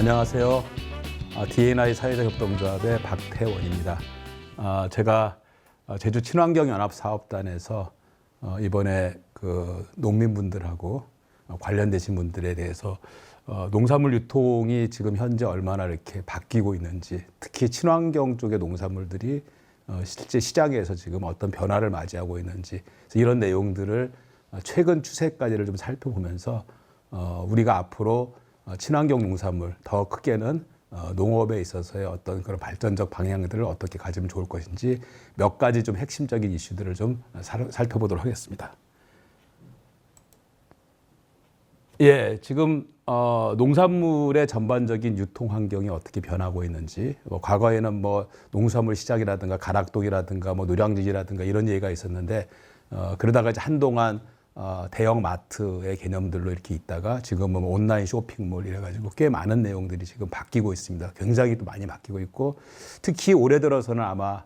안녕하세요. D&I 사회적 협동조합의 박태원입니다. 제가 제주 친환경연합사업단에서 이번에 그 농민분들하고 관련되신 분들에 대해서 농산물 유통이 지금 현재 얼마나 이렇게 바뀌고 있는지, 특히 친환경 쪽의 농산물들이 실제 시장에서 지금 어떤 변화를 맞이하고 있는지, 이런 내용들을 최근 추세까지를 좀 살펴보면서 우리가 앞으로 친환경 농산물, 더 크게는 농업에 있어서의 어떤 그런 발전적 방향들을 어떻게 가지면 좋을 것인지 몇 가지 좀 핵심적인 이슈들을 좀 살펴보도록 하겠습니다. 예, 지금 농산물의 전반적인 유통 환경이 어떻게 변하고 있는지, 과거에는 농산물 시장이라든가 가락동이라든가 노량진이라든가 이런 얘기가 있었는데, 그러다가 이제 한동안 대형 마트의 개념들로 이렇게 있다가 지금은 온라인 쇼핑몰 이래가지고 꽤 많은 내용들이 지금 바뀌고 있습니다. 굉장히 또 많이 바뀌고 있고, 특히 올해 들어서는 아마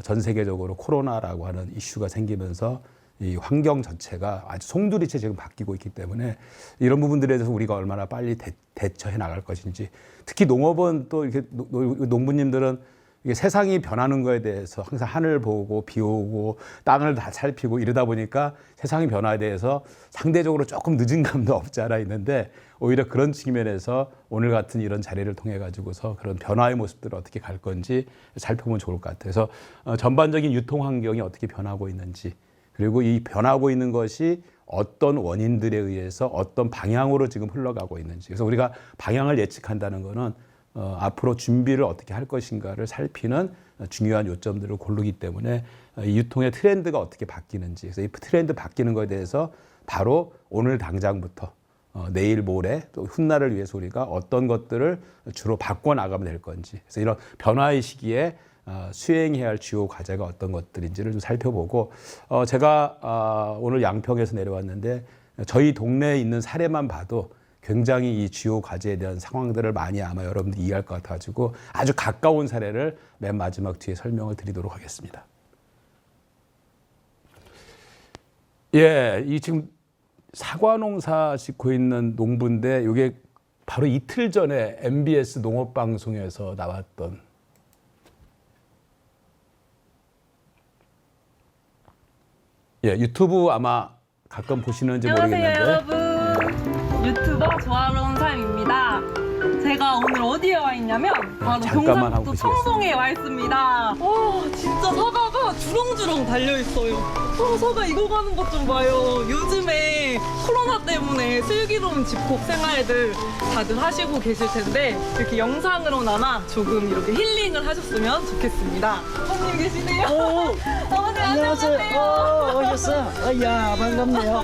전 세계적으로 코로나라고 하는 이슈가 생기면서 이 환경 자체가 아주 송두리째 지금 바뀌고 있기 때문에 이런 부분들에 대해서 우리가 얼마나 빨리 대처해 나갈 것인지, 특히 농업은 또 이렇게 농부님들은 이게 세상이 변하는 거에 대해서 항상 하늘 보고 비 오고 땅을 다 살피고 이러다 보니까 세상의 변화에 대해서 상대적으로 조금 늦은 감도 없지 않아 있는데, 오히려 그런 측면에서 오늘 같은 이런 자리를 통해 가지고서 그런 변화의 모습들을 어떻게 갈 건지 살펴보면 좋을 것 같아요. 그래서 전반적인 유통 환경이 어떻게 변하고 있는지, 그리고 이 변하고 있는 것이 어떤 원인들에 의해서 어떤 방향으로 지금 흘러가고 있는지. 그래서 우리가 방향을 예측한다는 거는 앞으로 준비를 어떻게 할 것인가를 살피는 중요한 요점들을 고르기 때문에 이 유통의 트렌드가 어떻게 바뀌는지, 그래서 이 트렌드 바뀌는 것에 대해서 바로 오늘 당장부터 내일 모레 또 훗날을 위해서 우리가 어떤 것들을 주로 바꿔나가면 될 건지, 그래서 이런 변화의 시기에 수행해야 할 주요 과제가 어떤 것들인지를 좀 살펴보고, 제가 오늘 양평에서 내려왔는데 저희 동네에 있는 사례만 봐도 굉장히 이 주요 과제에 대한 상황들을 많이 아마 여러분들이 이해할 것 같아가지고 아주 가까운 사례를 맨 마지막 뒤에 설명을 드리도록 하겠습니다. 예, 이 지금 사과 농사 짓고 있는 농부인데, 이게 바로 이틀 전에 MBS 농업방송에서 나왔던 유튜브 아마 가끔 보시는지 모르겠는데. 여러분. 유튜버 조화로운 삶입니다. 제가 오늘 어디에 와 있냐면 바로 경상북도 청송에 와 있습니다. 와, 진짜 사과가 주렁주렁 달려있어요. 사과 익어가는 것 좀 봐요. 요즘에 코로나 때문에 슬기로운 집콕 생활들 다들 하시고 계실 텐데, 이렇게 영상으로나마 조금 이렇게 힐링을 하셨으면 좋겠습니다. 어머님 계시네요. 어머님 안녕하세요. 오셨어? 야, 반갑네요.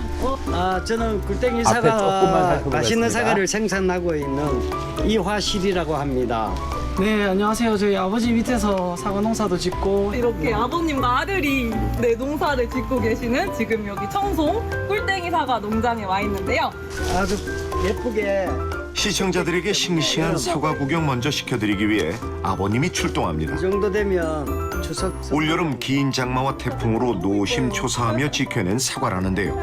저는 굴땡이 사과, 맛있는 사과를 생산하고 있는 이화실이라고 합니다. 네, 안녕하세요. 저희 아버지 밑에서 사과 농사도 짓고 이렇게 아버님과 아들이 농사를 짓고 계시는 지금 여기 청송 꿀땡이 사과 농장에 와 있는데요. 아주 예쁘게. 시청자들에게 싱싱한 사과 구경 먼저 시켜드리기 위해 아버님이 출동합니다. 이 정도 되면 추석 올여름 긴 장마와 태풍으로 노심초사하며 지켜낸 사과라는데요.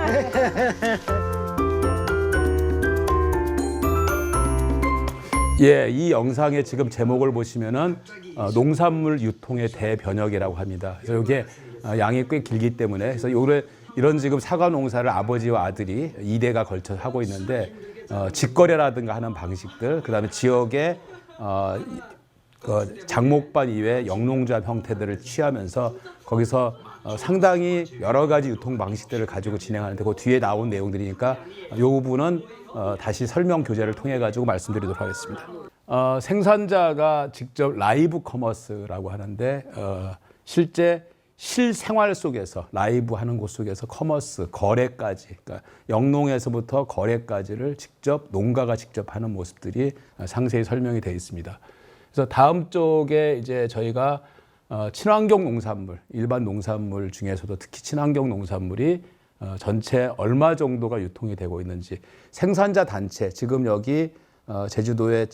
예, 이 영상의 지금 제목을 보시면은 농산물 유통의 대변혁이라고 합니다. 그래서 이게 양이 꽤 길기 때문에, 그래서 이런 지금 사과 농사를 아버지와 아들이 2대가 걸쳐 하고 있는데, 직거래라든가 하는 방식들, 그다음에 지역의 장목반 이외 영농조합 형태들을 취하면서 거기서 상당히 여러 가지 유통 방식들을 가지고 진행하는데, 그 뒤에 나온 내용들이니까 이 부분은 다시 설명 교재를 통해 가지고 말씀드리도록 하겠습니다. 생산자가 직접 라이브 커머스라고 하는데, 실제 실생활 속에서 라이브 하는 곳 속에서 커머스, 거래까지, 그러니까 영농에서부터 거래까지를 직접 농가가 직접 하는 모습들이 상세히 설명이 되어 있습니다. 그래서 다음 쪽에 이제 저희가 친환경 농산물, 일반 농산물 중에서도 특히 친환경 농산물이 전체 얼마 정도가 유통이 되고 있는지, 생산자 단체, 지금 여기 제주도의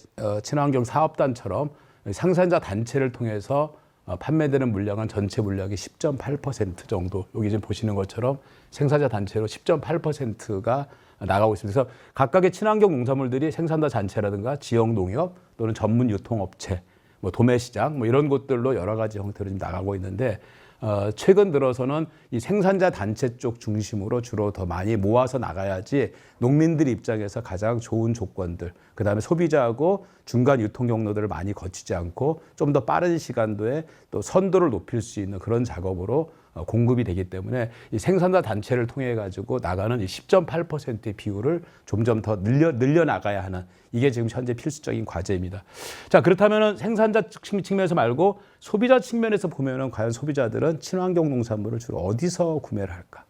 친환경 사업단처럼 생산자 단체를 통해서 판매되는 물량은 전체 물량의 10.8% 정도, 여기 지금 보시는 것처럼 생산자 단체로 10.8%가 나가고 있습니다. 그래서 각각의 친환경 농산물들이 생산자 단체라든가 지역 농협 또는 전문 유통업체, 뭐 도매시장 뭐 이런 곳들로 여러 가지 형태로 지금 나가고 있는데 최근 들어서는 이 생산자 단체 쪽 중심으로 주로 더 많이 모아서 나가야지 농민들 입장에서 가장 좋은 조건들, 그다음에 소비자하고 중간 유통 경로들을 많이 거치지 않고 좀 더 빠른 시간도에 또 선도를 높일 수 있는 그런 작업으로 공급이 되기 때문에 이 생산자 단체를 통해 가지고 나가는 이 10.8%의 비율을 점점 더 늘려 나가야 하는, 이게 지금 현재 필수적인 과제입니다. 자, 그렇다면은 생산자 측면에서 말고 소비자 측면에서 보면은 과연 소비자들은 친환경 농산물을 주로 어디서 구매를 할까?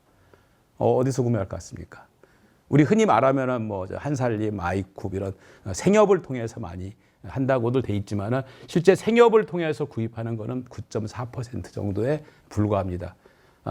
어디서 구매할 것 같습니까? 우리 흔히 말하면은 뭐 한살림, 아이쿱 이런 생협을 통해서 많이 한다고도 돼 있지만은 실제 생협을 통해서 구입하는 거는 9.4% 정도에 불과합니다.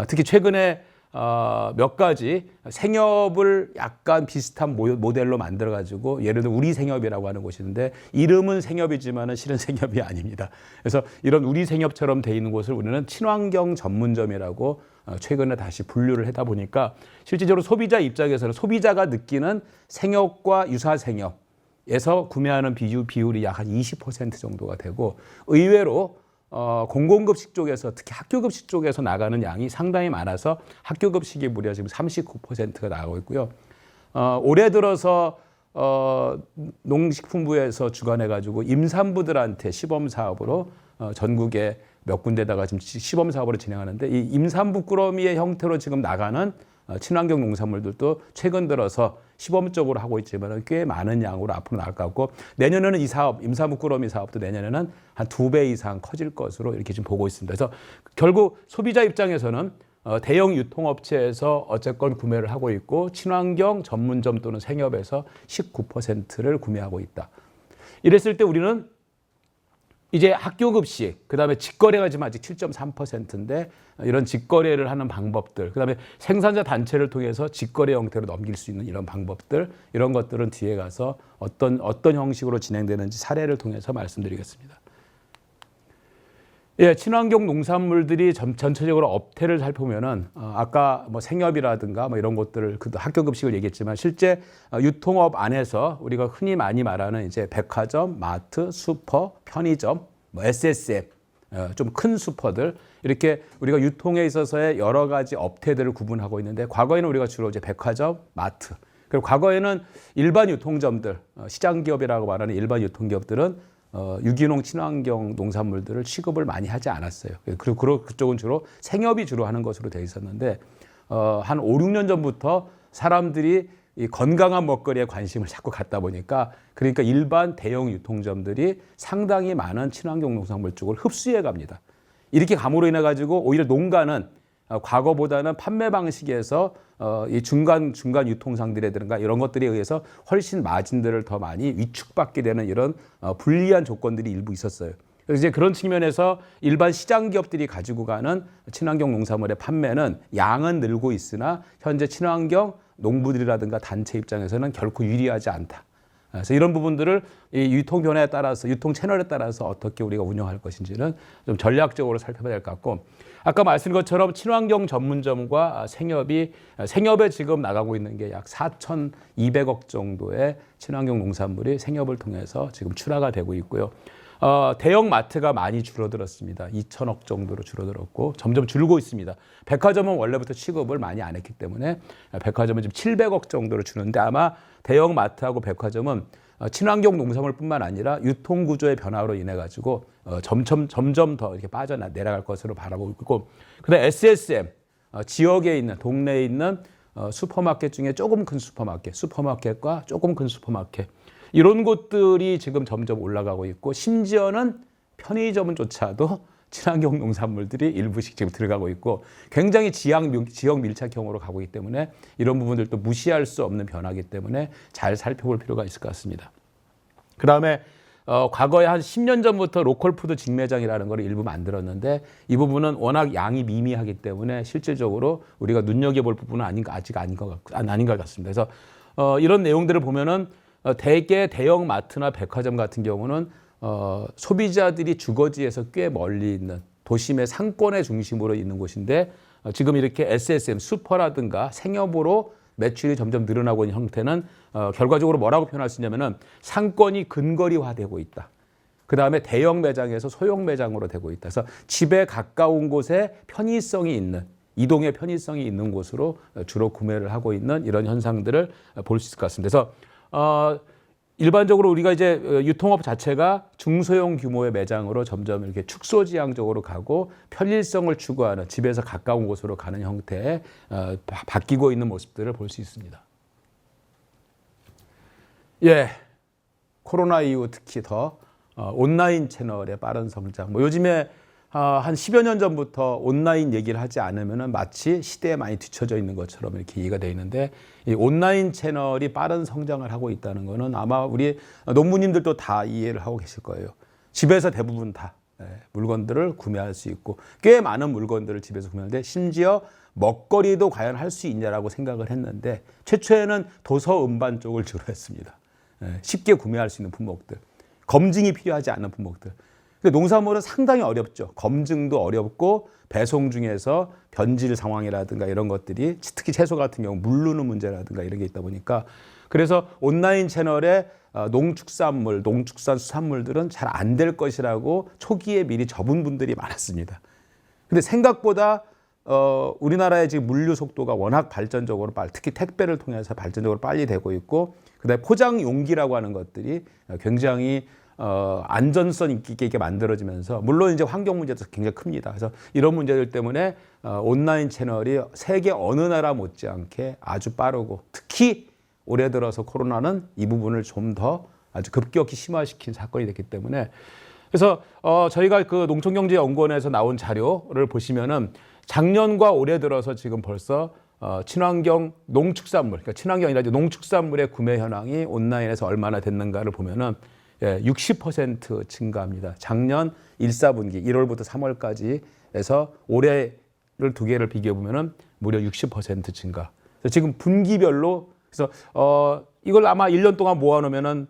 특히 최근에 몇 가지 생협을 약간 비슷한 모델로 만들어 가지고 예를 들어 우리 생협이라고 하는 곳이 있는데 이름은 생협이지만은 실은 생협이 아닙니다. 그래서 이런 우리 생협처럼 돼 있는 곳을 우리는 친환경 전문점이라고 최근에 다시 분류를 하다 보니까 실질적으로 소비자 입장에서는 소비자가 느끼는 생협과 유사 생협에서 구매하는 비율이 약 한 20% 정도가 되고, 의외로 공공급식 쪽에서 특히 학교급식 쪽에서 나가는 양이 상당히 많아서 학교급식이 무려 지금 39%가 나가고 있고요. 올해 들어서 농식품부에서 주관해가지고 임산부들한테 시범 사업으로 전국에 몇 군데다가 지금 시범 사업으로 진행하는데, 이 임산부 꾸러미의 형태로 지금 나가는 친환경 농산물들도 최근 들어서 시범적으로 하고 있지만 꽤 많은 양으로 앞으로 나갈 것 같고, 내년에는 이 사업, 임산부 꾸러미 사업도 내년에는 한 2배 이상 커질 것으로 이렇게 지금 보고 있습니다. 그래서 결국 소비자 입장에서는 대형 유통업체에서 어쨌건 구매를 하고 있고, 친환경 전문점 또는 생협에서 19%를 구매하고 있다. 이랬을 때 우리는 이제 학교급식, 그다음에 직거래가 지금 아직 7.3%인데 이런 직거래를 하는 방법들, 그다음에 생산자 단체를 통해서 직거래 형태로 넘길 수 있는 이런 방법들, 이런 것들은 뒤에 가서 어떤 형식으로 진행되는지 사례를 통해서 말씀드리겠습니다. 예, 친환경 농산물들이 전체적으로 업태를 살펴보면은 아까 뭐 생협이라든가 뭐 이런 것들을 학교급식을 얘기했지만 실제 유통업 안에서 우리가 흔히 많이 말하는 이제 백화점, 마트, 슈퍼, 편의점, 뭐 SSM, 좀 큰 슈퍼들, 이렇게 우리가 유통에 있어서의 여러 가지 업태들을 구분하고 있는데, 과거에는 우리가 주로 이제 백화점, 마트, 그리고 과거에는 일반 유통점들, 시장 기업이라고 말하는 일반 유통기업들은 유기농 친환경 농산물들을 취급을 많이 하지 않았어요. 그리고 그쪽은 주로 생협이 주로 하는 것으로 되어 있었는데, 한 5, 6년 전부터 사람들이 이 건강한 먹거리에 관심을 자꾸 갖다 보니까, 그러니까 일반 대형 유통점들이 상당히 많은 친환경 농산물 쪽을 흡수해 갑니다. 이렇게 감으로 인해 가지고 오히려 농가는 과거보다는 판매 방식에서 이 중간 유통상들이라든가 이런 것들에 의해서 훨씬 마진들을 더 많이 위축받게 되는 이런 불리한 조건들이 일부 있었어요. 그래서 이제 그런 측면에서 일반 시장 기업들이 가지고 가는 친환경 농산물의 판매는 양은 늘고 있으나 현재 친환경 농부들이라든가 단체 입장에서는 결코 유리하지 않다. 그래서 이런 부분들을 이 유통 변화에 따라서, 유통 채널에 따라서 어떻게 우리가 운영할 것인지는 좀 전략적으로 살펴봐야 될 것 같고, 아까 말씀드린 것처럼 친환경 전문점과 생협에 지금 나가고 있는 게 약 4,200억 정도의 친환경 농산물이 생협을 통해서 지금 출하가 되고 있고요. 대형 마트가 많이 줄어들었습니다. 2,000억 정도로 줄어들었고 점점 줄고 있습니다. 백화점은 원래부터 취급을 많이 안 했기 때문에 백화점은 지금 700억 정도로 주는데, 아마 대형 마트하고 백화점은 친환경 농산물뿐만 아니라 유통 구조의 변화로 인해 가지고 점점 더 이렇게 내려갈 것으로 바라보고 있고, 그다음 SSM, 지역에 있는, 동네에 있는 슈퍼마켓 중에 조금 큰 슈퍼마켓과 조금 큰 슈퍼마켓, 이런 곳들이 지금 점점 올라가고 있고, 심지어는 편의점조차도 친환경 농산물들이 일부씩 지금 들어가고 있고, 굉장히 지역 밀착형으로 가고 있기 때문에 이런 부분들도 무시할 수 없는 변화이기 때문에 잘 살펴볼 필요가 있을 것 같습니다. 그 다음에 과거에 한 10년 전부터 로컬푸드 직매장이라는 걸 일부 만들었는데, 이 부분은 워낙 양이 미미하기 때문에 실질적으로 우리가 눈여겨볼 부분은 아직 아닌 것 같습니다. 그래서 이런 내용들을 보면은 대개 대형 마트나 백화점 같은 경우는 소비자들이 주거지에서 꽤 멀리 있는 도심의 상권의 중심으로 있는 곳인데, 지금 이렇게 SSM, 슈퍼라든가 생협으로 매출이 점점 늘어나고 있는 형태는 결과적으로 뭐라고 표현할 수 있냐면은 상권이 근거리화되고 있다. 그 다음에 대형 매장에서 소형 매장으로 되고 있다. 그래서 집에 가까운 곳에 편의성이 있는, 이동의 편의성이 있는 곳으로 주로 구매를 하고 있는 이런 현상들을 볼 수 있을 것 같습니다. 그래서 일반적으로 우리가 이제 유통업 자체가 중소형 규모의 매장으로 점점 이렇게 축소지향적으로 가고 편리성을 추구하는 집에서 가까운 곳으로 가는 형태에 바뀌고 있는 모습들을 볼 수 있습니다. 예, 코로나 이후 특히 더 온라인 채널의 빠른 성장. 뭐 요즘에 한 10여 년 전부터 온라인 얘기를 하지 않으면 마치 시대에 많이 뒤처져 있는 것처럼 이렇게 이해가 되어 있는데 이 온라인 채널이 빠른 성장을 하고 있다는 것은 아마 우리 농부님들도 다 이해를 하고 계실 거예요. 집에서 대부분 다 물건들을 구매할 수 있고 꽤 많은 물건들을 집에서 구매하는데 심지어 먹거리도 과연 할 수 있냐라고 생각을 했는데 최초에는 도서 음반 쪽을 주로 했습니다. 쉽게 구매할 수 있는 품목들. 검증이 필요하지 않은 품목들. 근데 농산물은 상당히 어렵죠. 검증도 어렵고 배송 중에서 변질 상황이라든가 이런 것들이 특히 채소 같은 경우 물르는 문제라든가 이런 게 있다 보니까 그래서 온라인 채널에 농축산물, 농축산 수산물들은 잘 안 될 것이라고 초기에 미리 접은 분들이 많았습니다. 근데 생각보다 우리나라의 지금 물류 속도가 워낙 발전적으로 특히 택배를 통해서 발전적으로 빨리 되고 있고 그다음에 포장 용기라고 하는 것들이 굉장히 안전성 있게 만들어지면서 물론 이제 환경 문제도 굉장히 큽니다. 그래서 이런 문제들 때문에 온라인 채널이 세계 어느 나라 못지않게 아주 빠르고 특히 올해 들어서 코로나는 이 부분을 좀 더 아주 급격히 심화시킨 사건이 됐기 때문에 그래서 저희가 그 농촌경제연구원에서 나온 자료를 보시면은 작년과 올해 들어서 지금 벌써 친환경 농축산물, 그러니까 친환경이 아니라 농축산물의 구매 현황이 온라인에서 얼마나 됐는가를 보면은 60% 증가합니다. 작년 1사분기 1월부터 3월까지 해서 올해를 두 개를 비교해 보면은 무려 60% 증가. 그래서 지금 분기별로 그래서 이걸 아마 1년 동안 모아 놓으면은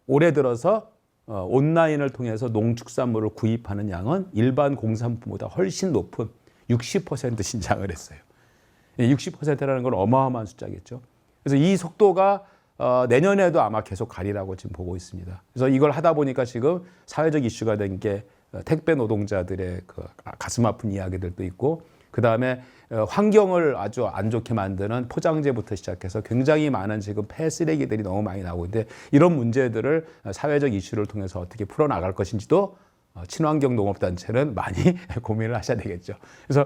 올해 들어서 온라인을 통해서 농축산물을 구입하는 양은 일반 공산품보다 훨씬 높은 60% 신장을 했어요. 60%라는 건 어마어마한 숫자겠죠. 그래서 이 속도가 내년에도 아마 계속 가리라고 지금 보고 있습니다. 그래서 이걸 하다 보니까 지금 사회적 이슈가 된 게 택배 노동자들의 그 가슴 아픈 이야기들도 있고 그 다음에 환경을 아주 안 좋게 만드는 포장재부터 시작해서 굉장히 많은 지금 폐쓰레기들이 너무 많이 나오고 있는데 이런 문제들을 사회적 이슈를 통해서 어떻게 풀어나갈 것인지도 친환경 농업단체는 많이 고민을 하셔야 되겠죠. 그래서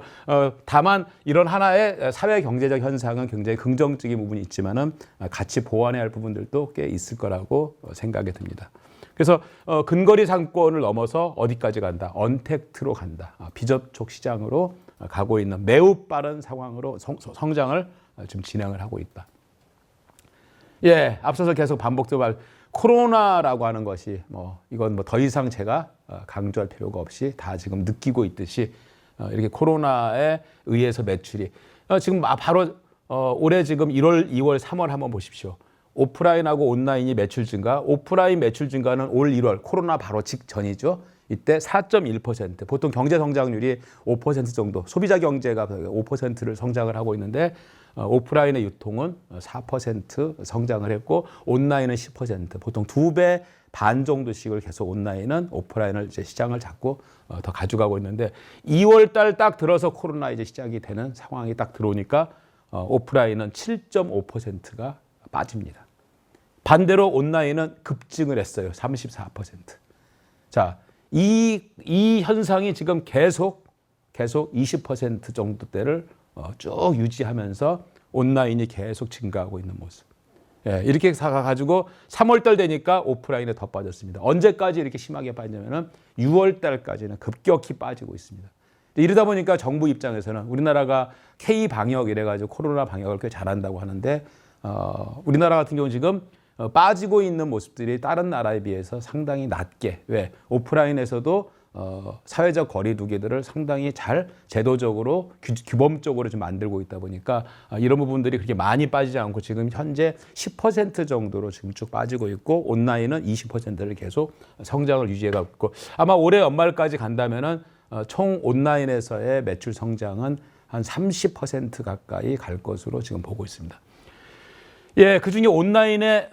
다만 이런 하나의 사회 경제적 현상은 굉장히 긍정적인 부분이 있지만은 같이 보완해야 할 부분들도 꽤 있을 거라고 생각이 듭니다. 그래서 근거리 상권을 넘어서 어디까지 간다? 언택트로 간다. 비접촉 시장으로 가고 있는 매우 빠른 상황으로 성장을 지금 진행을 하고 있다. 예, 앞서서 계속 반복적으로 코로나라고 하는 것이 이건 더 이상 제가 강조할 필요가 없이 다 지금 느끼고 있듯이 이렇게 코로나에 의해서 매출이 지금 바로 올해 지금 1월, 2월, 3월 한번 보십시오. 오프라인하고 온라인이 매출 증가, 오프라인 매출 증가는 올 1월 코로나 바로 직전이죠. 이때 4.1%, 보통 경제 성장률이 5% 정도, 소비자 경제가 5%를 성장을 하고 있는데 오프라인의 유통은 4% 성장을 했고 온라인은 10%, 보통 2배 반 정도씩을 계속 온라인은 오프라인을 이제 시장을 잡고 더 가져가고 있는데 2월 달 딱 들어서 코로나 이제 시작이 되는 상황이 딱 들어오니까 오프라인은 7.5%가 빠집니다. 반대로 온라인은 급증을 했어요. 34%. 자, 이 현상이 지금 계속 20% 정도대를 쭉 유지하면서 온라인이 계속 증가하고 있는 모습. 예, 이렇게 가가지고 3월달 되니까 오프라인에 더 빠졌습니다. 언제까지 이렇게 심하게 빠지냐면은 6월달까지는 급격히 빠지고 있습니다. 이러다 보니까 정부 입장에서는 우리나라가 K 방역 이래가지고 코로나 방역을 꽤 잘한다고 하는데 우리나라 같은 경우 지금 빠지고 있는 모습들이 다른 나라에 비해서 상당히 낮게 왜 오프라인에서도 사회적 거리두기들을 상당히 잘 제도적으로 규범적으로 좀 만들고 있다 보니까 이런 부분들이 그렇게 많이 빠지지 않고 지금 현재 10% 정도로 지금 쭉 빠지고 있고 온라인은 20%를 계속 성장을 유지해가고 있고 아마 올해 연말까지 간다면은 총 온라인에서의 매출 성장은 한 30% 가까이 갈 것으로 지금 보고 있습니다. 예, 그중에 온라인의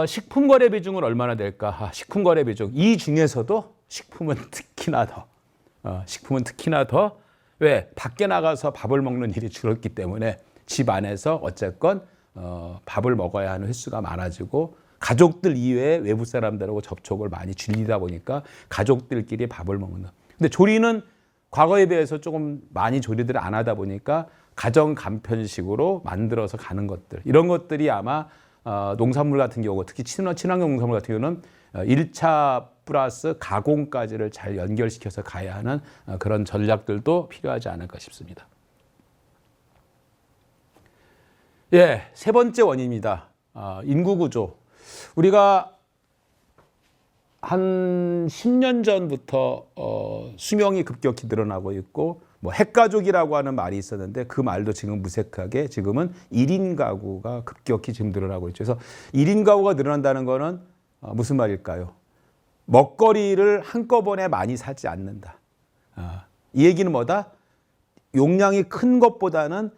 식품 거래 비중은 얼마나 될까? 식품 거래 비중. 이 중에서도 식품은 특히나 더 왜? 밖에 나가서 밥을 먹는 일이 줄었기 때문에 집 안에서 어쨌건 밥을 먹어야 하는 횟수가 많아지고 가족들 이외에 외부 사람들하고 접촉을 많이 줄이다 보니까 가족들끼리 밥을 먹는. 근데 조리는 과거에 비해서 조금 많이 조리들을 안 하다 보니까 가정 간편식으로 만들어서 가는 것들. 이런 것들이 아마 농산물 같은 경우, 특히 친환경 농산물 같은 경우는 1차 플러스 가공까지를 잘 연결시켜서 가야 하는 그런 전략들도 필요하지 않을까 싶습니다. 예, 세 번째 원인입니다. 인구 구조. 우리가 한 10년 전부터 수명이 급격히 늘어나고 있고 뭐 핵가족이라고 하는 말이 있었는데 그 말도 지금 무색하게 지금은 1인 가구가 급격히 지금 늘어나고 있죠. 그래서 1인 가구가 늘어난다는 거는 무슨 말일까요? 먹거리를 한꺼번에 많이 사지 않는다. 이 얘기는 뭐다? 용량이 큰 것보다는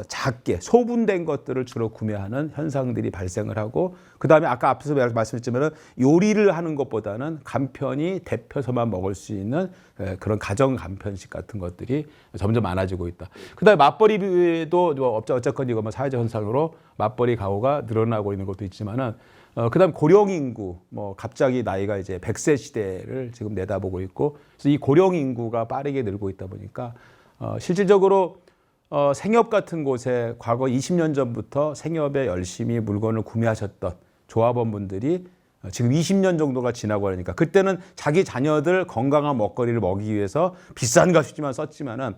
작게 소분된 것들을 주로 구매하는 현상들이 발생을 하고 그다음에 아까 앞에서 말씀했지만 요리를 하는 것보다는 간편히 데펴서만 먹을 수 있는 그런 가정 간편식 같은 것들이 점점 많아지고 있다. 그다음에 맞벌이도 어쨌건 이거 뭐 사회적 현상으로 맞벌이 가구가 늘어나고 있는 것도 있지만은 그다음 고령 인구 뭐 갑자기 나이가 이제 100세 시대를 지금 내다보고 있고 그래서 이 고령 인구가 빠르게 늘고 있다 보니까 실질적으로 생협 같은 곳에 과거 20년 전부터 생협에 열심히 물건을 구매하셨던 조합원분들이 지금 20년 정도가 지나고 하니까 그때는 자기 자녀들 건강한 먹거리를 먹이기 위해서 비싼 값이지만 썼지만은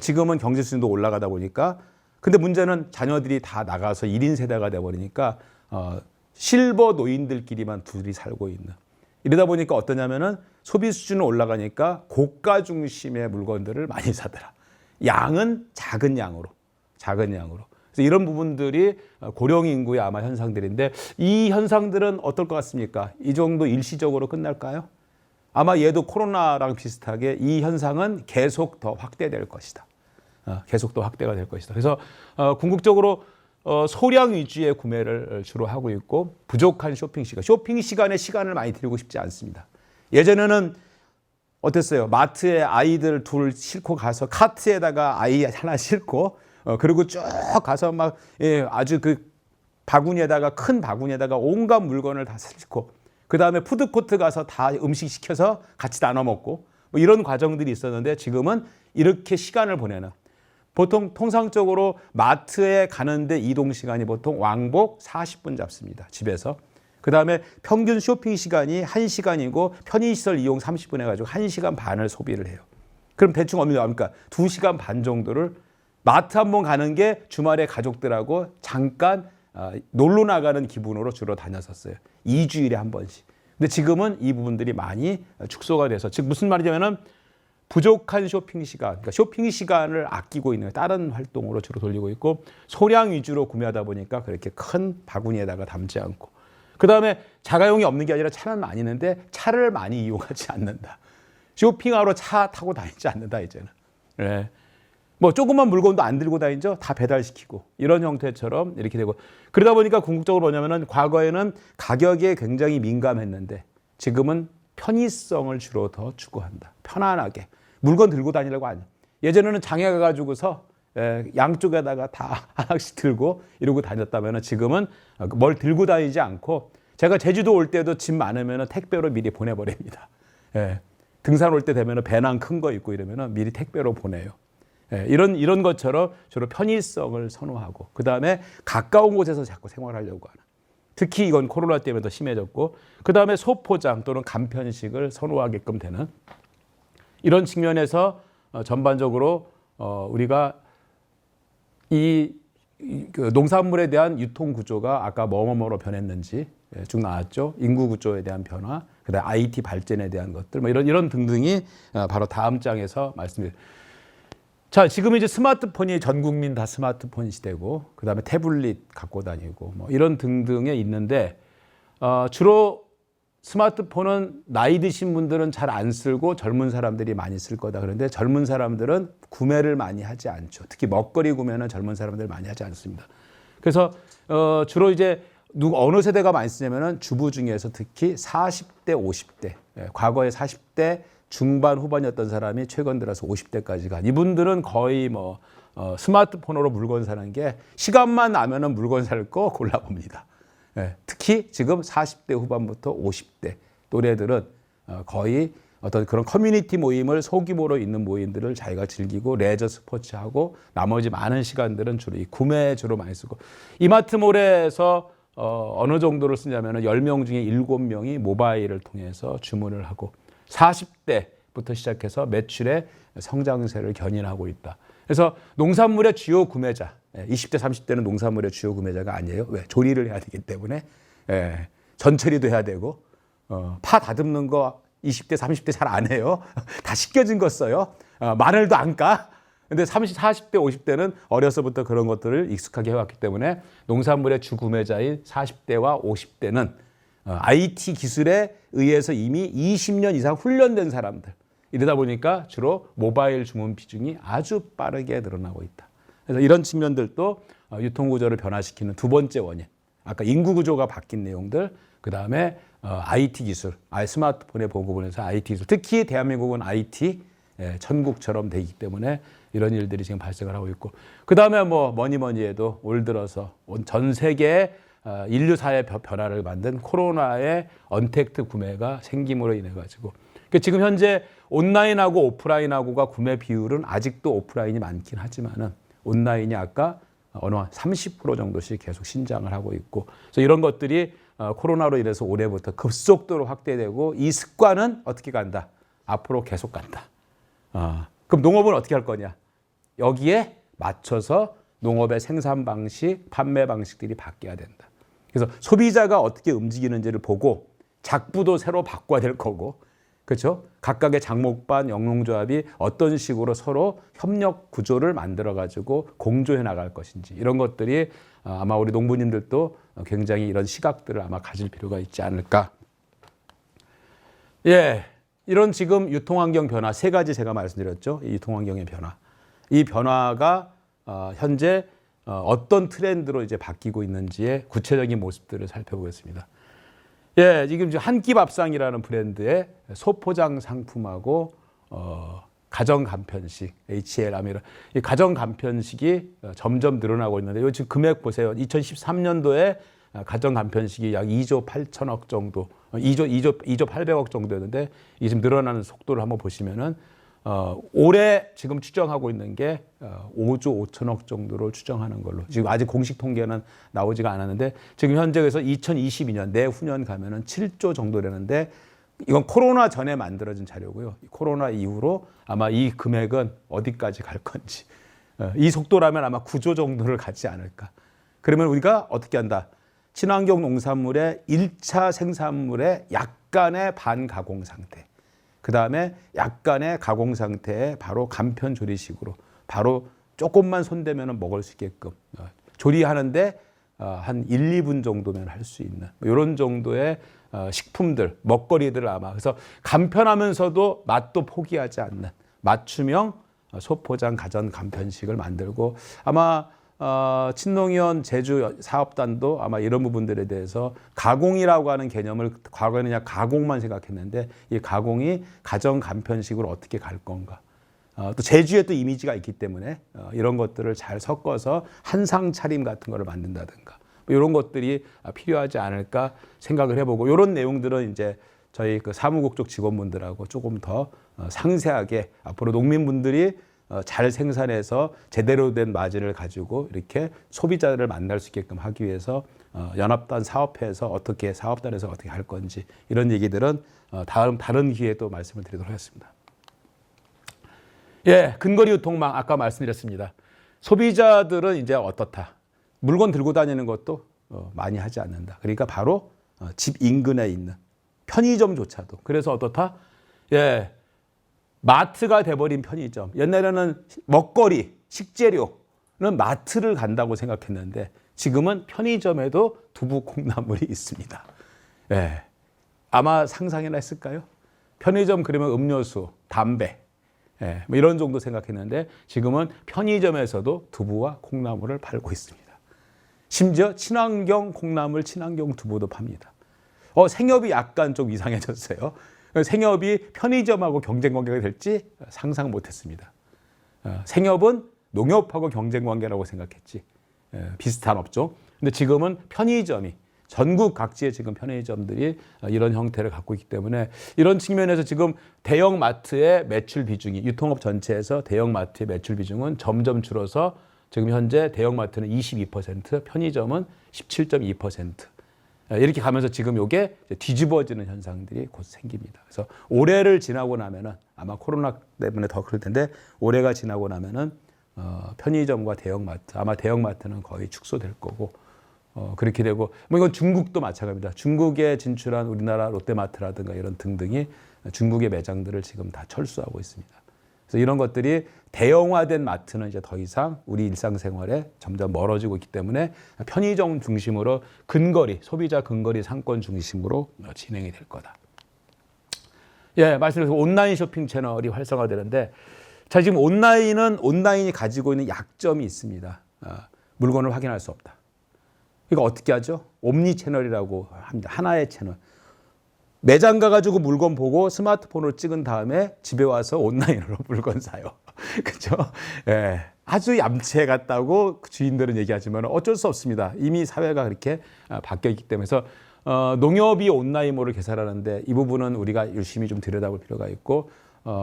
지금은 경제 수준도 올라가다 보니까 근데 문제는 자녀들이 다 나가서 1인 세대가 돼버리니까 실버 노인들끼리만 둘이 살고 있는 이러다 보니까 어떠냐면은 소비 수준은 올라가니까 고가 중심의 물건들을 많이 사더라. 양은 작은 양으로. 그래서 이런 부분들이 고령 인구의 아마 현상들인데 이 현상들은 어떨 것 같습니까? 이 정도 일시적으로 끝날까요? 아마 얘도 코로나랑 비슷하게 이 현상은 계속 더 확대될 것이다. 계속 더 확대가 될 것이다. 그래서 궁극적으로 소량 위주의 구매를 주로 하고 있고 부족한 쇼핑 시간에 시간을 많이 들이고 싶지 않습니다. 예전에는 어땠어요? 마트에 아이들 둘 싣고 가서 카트에다가 아이 하나 싣고 그리고 쭉 가서 막 아주 그 바구니에다가 큰 바구니에다가 온갖 물건을 다 싣고 그 다음에 푸드코트 가서 다 음식 시켜서 같이 나눠 먹고 뭐 이런 과정들이 있었는데 지금은 이렇게 시간을 보내는 보통 통상적으로 마트에 가는데 이동 시간이 보통 왕복 40분 잡습니다. 집에서. 그 다음에 평균 쇼핑 시간이 1시간이고 편의시설 이용 30분 해가지고 1시간 반을 소비를 해요. 그럼 대충 어느 정도 나옵니까? 2시간 반 정도를 마트 한번 가는 게 주말에 가족들하고 잠깐 놀러 나가는 기분으로 주로 다녔었어요. 2주일에 한 번씩. 근데 지금은 이 부분들이 많이 축소가 돼서 즉 무슨 말이냐면은 부족한 쇼핑 시간, 그러니까 쇼핑 시간을 아끼고 있는 다른 활동으로 주로 돌리고 있고 소량 위주로 구매하다 보니까 그렇게 큰 바구니에다가 담지 않고 그 다음에 자가용이 없는 게 아니라 차는 많이 있는데 차를 많이 이용하지 않는다. 쇼핑하러 차 타고 다니지 않는다 이제는. 네. 뭐 조그만 물건도 안 들고 다니죠. 다 배달시키고 이런 형태처럼 이렇게 되고 그러다 보니까 궁극적으로 뭐냐면은 과거에는 가격에 굉장히 민감했는데 지금은 편의성을 주로 더 추구한다. 편안하게 물건 들고 다니려고 하냐. 예전에는 장에 가가지고서 양쪽에다가 다 하나씩 들고 이러고 다녔다면 지금은 뭘 들고 다니지 않고 제가 제주도 올 때도 짐 많으면 택배로 미리 보내버립니다. 등산 올 때 되면 배낭 큰 거 있고 이러면 미리 택배로 보내요. 이런 것처럼 주로 편의성을 선호하고 그 다음에 가까운 곳에서 자꾸 생활하려고 하는 특히 이건 코로나 때문에 더 심해졌고 그 다음에 소포장 또는 간편식을 선호하게끔 되는 이런 측면에서 전반적으로 우리가 그 농산물에 대한 유통 구조가 아까 뭐뭐로 변했는지 쭉 나왔죠. 인구 구조에 대한 변화, 그다음 IT 발전에 대한 것들, 뭐 이런 등등이 바로 다음 장에서 말씀드립니다. 자, 지금 이제 스마트폰이 전 국민 다 스마트폰 시대고, 그다음에 태블릿 갖고 다니고, 뭐 이런 등등에 있는데 주로 스마트폰은 나이 드신 분들은 잘 안 쓰고 젊은 사람들이 많이 쓸 거다. 그런데 젊은 사람들은 구매를 많이 하지 않죠. 특히 먹거리 구매는 젊은 사람들 많이 하지 않습니다. 그래서 주로 이제 어느 세대가 많이 쓰냐면은 주부 중에서 특히 40대, 50대, 과거에 40대 중반 후반이었던 사람이 최근 들어서 50대까지 간 이분들은 거의 뭐 스마트폰으로 물건 사는 게 시간만 나면은 물건 살 거 골라봅니다. 특히 지금 40대 후반부터 50대 또래들은 거의 어떤 그런 커뮤니티 모임을 소규모로 있는 모임들을 자기가 즐기고 레저 스포츠하고 나머지 많은 시간들은 주로 이 구매 주로 많이 쓰고 이마트몰에서 어느 정도를 쓰냐면은 10명 중에 7명이 모바일을 통해서 주문을 하고 40대부터 시작해서 매출의 성장세를 견인하고 있다. 그래서 농산물의 주요 구매자, 20대, 30대는 농산물의 주요 구매자가 아니에요. 왜? 조리를 해야 되기 때문에 전처리도 해야 되고 파 다듬는 거 20대, 30대 잘 안 해요. 다 씻겨진 거 써요. 마늘도 안 까. 근데 40대, 50대는 어려서부터 그런 것들을 익숙하게 해왔기 때문에 농산물의 주 구매자인 40대와 50대는 IT 기술에 의해서 이미 20년 이상 훈련된 사람들. 이러다 보니까 주로 모바일 주문 비중이 아주 빠르게 늘어나고 있다. 그래서 이런 측면들도 유통구조를 변화시키는 두 번째 원인. 아까 인구 구조가 바뀐 내용들, 그 다음에 IT 기술, 스마트폰의 보급을 해서 IT 기술, 특히 대한민국은 IT 천국처럼 되기 때문에 이런 일들이 지금 발생을 하고 있고, 그 다음에 뭐니 해도 올 들어서 전 세계 인류사의 변화를 만든 코로나의 언택트 구매가 생김으로 인해 가지고 지금 현재 온라인하고 오프라인하고가 구매 비율은 아직도 오프라인이 많긴 하지만은 온라인이 아까 어느 30% 정도씩 계속 신장을 하고 있고, 그래서 이런 것들이 코로나로 인해서 올해부터 급속도로 확대되고 이 습관은 어떻게 간다? 앞으로 계속 간다. 그럼 농업은 어떻게 할 거냐? 여기에 맞춰서 농업의 생산 방식, 판매 방식들이 바뀌어야 된다. 그래서 소비자가 어떻게 움직이는지를 보고 작부도 새로 바꿔야 될 거고, 그렇죠? 각각의 장목반 영농조합이 어떤 식으로 서로 협력 구조를 만들어 가지고 공조해 나갈 것인지, 이런 것들이 아마 우리 농부님들도 굉장히 이런 시각들을 아마 가질 필요가 있지 않을까. 이런 지금 유통환경 변화 세 가지 제가 말씀드렸죠. 이 유통환경의 변화. 이 변화가 현재 어떤 트렌드로 이제 바뀌고 있는지의 구체적인 모습들을 살펴보겠습니다. 지금 한끼 밥상이라는 브랜드의 소포장 상품하고 가정 간편식 HL함이라 이 가정 간편식이 점점 늘어나고 있는데 요 지금 금액 보세요. 2013년도에 가정 간편식이 약 2조 8천억 정도, 2조 800억 정도였는데 이게 지금 늘어나는 속도를 한번 보시면은 올해 지금 추정하고 있는 게 5조 5천억 정도로 추정하는 걸로, 지금 아직 공식 통계는 나오지가 않았는데 지금 현재 그래서 2022년 내후년 가면은 7조 정도 되는데, 이건 코로나 전에 만들어진 자료고요. 코로나 이후로 아마 이 금액은 어디까지 갈 건지, 이 속도라면 아마 9조 정도를 가지 않을까. 그러면 우리가 어떻게 한다? 친환경 농산물의 1차 생산물의 약간의 반가공 상태, 그 다음에 약간의 가공 상태에 바로 간편 조리식으로 바로 조금만 손대면 먹을 수 있게끔 조리하는데 한 1, 2분 정도면 할 수 있는 이런 정도의 식품들, 먹거리들을 아마, 그래서 간편하면서도 맛도 포기하지 않는 맞춤형 소포장 가전 간편식을 만들고, 아마 친농위원 제주 사업단도 아마 이런 부분들에 대해서 가공이라고 하는 개념을 과거에는 그냥 가공만 생각했는데 이 가공이 가정 간편식으로 어떻게 갈 건가. 또 제주에 또 이미지가 있기 때문에 이런 것들을 잘 섞어서 한상 차림 같은 거를 만든다든가 이런 것들이 필요하지 않을까 생각을 해보고, 이런 내용들은 이제 저희 그 사무국 쪽 직원분들하고 조금 더 상세하게 앞으로 농민분들이 잘 생산해서 제대로 된 마진을 가지고 이렇게 소비자를 만날 수 있게끔 하기 위해서 연합단 사업회에서 어떻게, 사업단에서 어떻게 할 건지, 이런 얘기들은 다른 기회에 또 말씀을 드리도록 하겠습니다. 근거리 유통망 아까 말씀드렸습니다. 소비자들은 이제 어떻다? 물건 들고 다니는 것도 많이 하지 않는다. 그러니까 바로 집 인근에 있는 편의점조차도. 그래서 어떻다? 마트가 돼버린 편의점. 옛날에는 먹거리, 식재료는 마트를 간다고 생각했는데 지금은 편의점에도 두부 콩나물이 있습니다. 아마 상상이나 했을까요? 편의점 그러면 음료수, 담배, 뭐 이런 정도 생각했는데 지금은 편의점에서도 두부와 콩나물을 팔고 있습니다. 심지어 친환경 콩나물, 친환경 두부도 팝니다. 생협이 약간 좀 이상해졌어요. 생협이 편의점하고 경쟁 관계가 될지 상상 못했습니다. 생협은 농협하고 경쟁 관계라고 생각했지. 비슷한 업종. 근데 지금은 편의점이 전국 각지에 지금 편의점들이 이런 형태를 갖고 있기 때문에 이런 측면에서 지금 대형마트의 매출 비중이 유통업 전체에서 대형마트의 매출 비중은 점점 줄어서 지금 현재 대형마트는 22%, 편의점은 17.2%. 이렇게 가면서 지금 이게 뒤집어지는 현상들이 곧 생깁니다. 그래서 올해를 지나고 나면은 아마 코로나 때문에 더 그럴 텐데 올해가 지나고 나면은 편의점과 대형마트, 아마 대형마트는 거의 축소될 거고 그렇게 되고 뭐 이건 중국도 마찬가지입니다. 중국에 진출한 우리나라 롯데마트라든가 이런 등등이 중국의 매장들을 지금 다 철수하고 있습니다. 그래서 이런 것들이 대형화된 마트는 이제 더 이상 우리 일상생활에 점점 멀어지고 있기 때문에 편의점 중심으로 근거리, 소비자 근거리 상권 중심으로 진행이 될 거다. 예, 말씀드려서 온라인 쇼핑 채널이 활성화되는데 자, 지금 온라인이 가지고 있는 약점이 있습니다. 물건을 확인할 수 없다. 이거 어떻게 하죠? 옴니 채널이라고 합니다. 하나의 채널. 매장 가가지고 물건 보고 스마트폰으로 찍은 다음에 집에 와서 온라인으로 물건 사요. 그렇죠? 예, 아주 얌체 같다고 주인들은 얘기하지만 어쩔 수 없습니다. 이미 사회가 그렇게 바뀌어 있기 때문에. 그래서 농협이 온라인몰을 개설하는데 이 부분은 우리가 열심히 좀 들여다볼 필요가 있고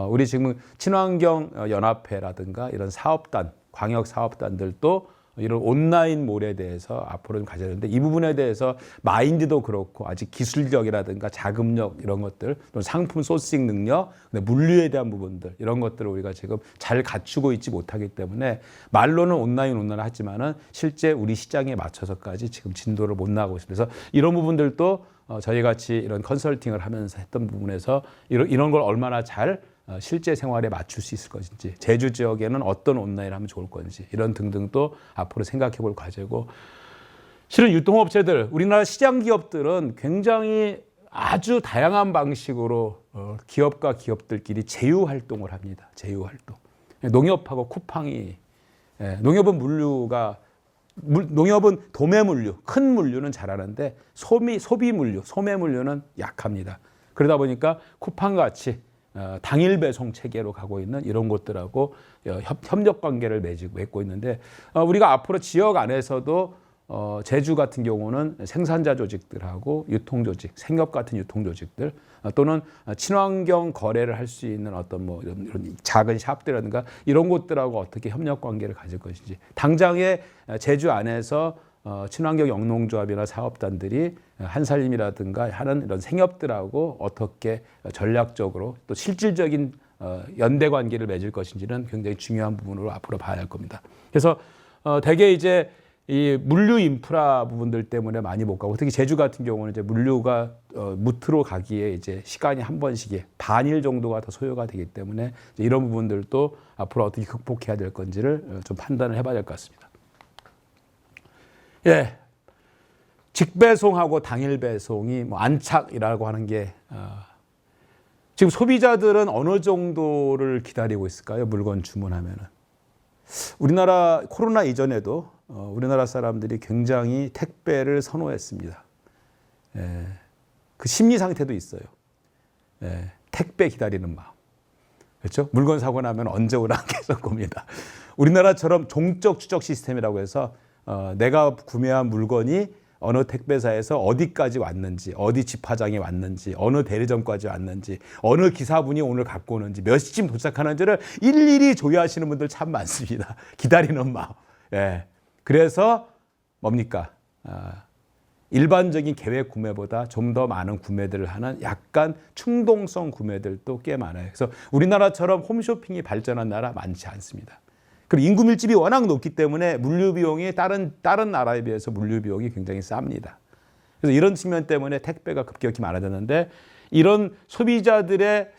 우리 지금 친환경 연합회라든가 이런 사업단, 광역 사업단들도 이런 온라인몰에 대해서 앞으로 좀 가져야 되는데 이 부분에 대해서 마인드도 그렇고 아직 기술력이라든가 자금력 이런 것들 또 상품 소싱 능력, 물류에 대한 부분들 이런 것들을 우리가 지금 잘 갖추고 있지 못하기 때문에 말로는 온라인 하지만은 실제 우리 시장에 맞춰서까지 지금 진도를 못 나가고 있습니다. 그래서 이런 부분들도 저희 같이 이런 컨설팅을 하면서 했던 부분에서 이런 걸 얼마나 잘 실제 생활에 맞출 수 있을 것인지, 제주 지역에는 어떤 온라인을 하면 좋을 건지 이런 등등도 앞으로 생각해 볼 과제고, 실은 유통업체들, 우리나라 시장 기업들은 굉장히 아주 다양한 방식으로 기업과 기업들끼리 제휴 활동을 합니다. 제휴 활동. 농협하고 쿠팡이, 농협은 농협은 도매 물류, 큰 물류는 잘하는데 소비 물류, 소매 물류는 약합니다. 그러다 보니까 쿠팡같이 당일 배송 체계로 가고 있는 이런 곳들하고 협력 관계를 맺고 있는데 우리가 앞으로 지역 안에서도 제주 같은 경우는 생산자 조직들하고 유통 조직, 생협 같은 유통 조직들 또는 친환경 거래를 할 수 있는 어떤 뭐 이런 작은 샵들이라든가 이런 곳들하고 어떻게 협력 관계를 가질 것인지, 당장에 제주 안에서 친환경 영농조합이나 사업단들이 한살림이라든가 하는 이런 생협들하고 어떻게 전략적으로 또 실질적인 연대 관계를 맺을 것인지는 굉장히 중요한 부분으로 앞으로 봐야 할 겁니다. 그래서 대개 이제 이 물류 인프라 부분들 때문에 많이 못 가고, 특히 제주 같은 경우는 이제 물류가 무트로 가기에 이제 시간이 한 번씩에 반일 정도가 더 소요가 되기 때문에 이런 부분들도 앞으로 어떻게 극복해야 될 건지를 좀 판단을 해봐야 될 것 같습니다. 예, 직배송하고 당일 배송이 뭐 안착이라고 하는 게 지금 소비자들은 어느 정도를 기다리고 있을까요? 물건 주문하면은. 우리나라 코로나 이전에도 우리나라 사람들이 굉장히 택배를 선호했습니다. 그 심리 상태도 있어요. 택배 기다리는 마음. 그렇죠? 물건 사고 나면 언제 오나 계속 봅니다. 우리나라처럼 종적 추적 시스템이라고 해서 내가 구매한 물건이 어느 택배사에서 어디까지 왔는지, 어디 집화장에 왔는지, 어느 대리점까지 왔는지, 어느 기사분이 오늘 갖고 오는지, 몇 시쯤 도착하는지를 일일이 조회하시는 분들 참 많습니다. 기다리는 마음. 그래서 뭡니까? 일반적인 계획 구매보다 좀 더 많은 구매들을 하는 약간 충동성 구매들도 꽤 많아요. 그래서 우리나라처럼 홈쇼핑이 발전한 나라 많지 않습니다. 그리고 인구 밀집이 워낙 높기 때문에 물류 비용이 다른 나라에 비해서 물류 비용이 굉장히 쌉니다. 그래서 이런 측면 때문에 택배가 급격히 많아졌는데, 이런 소비자들의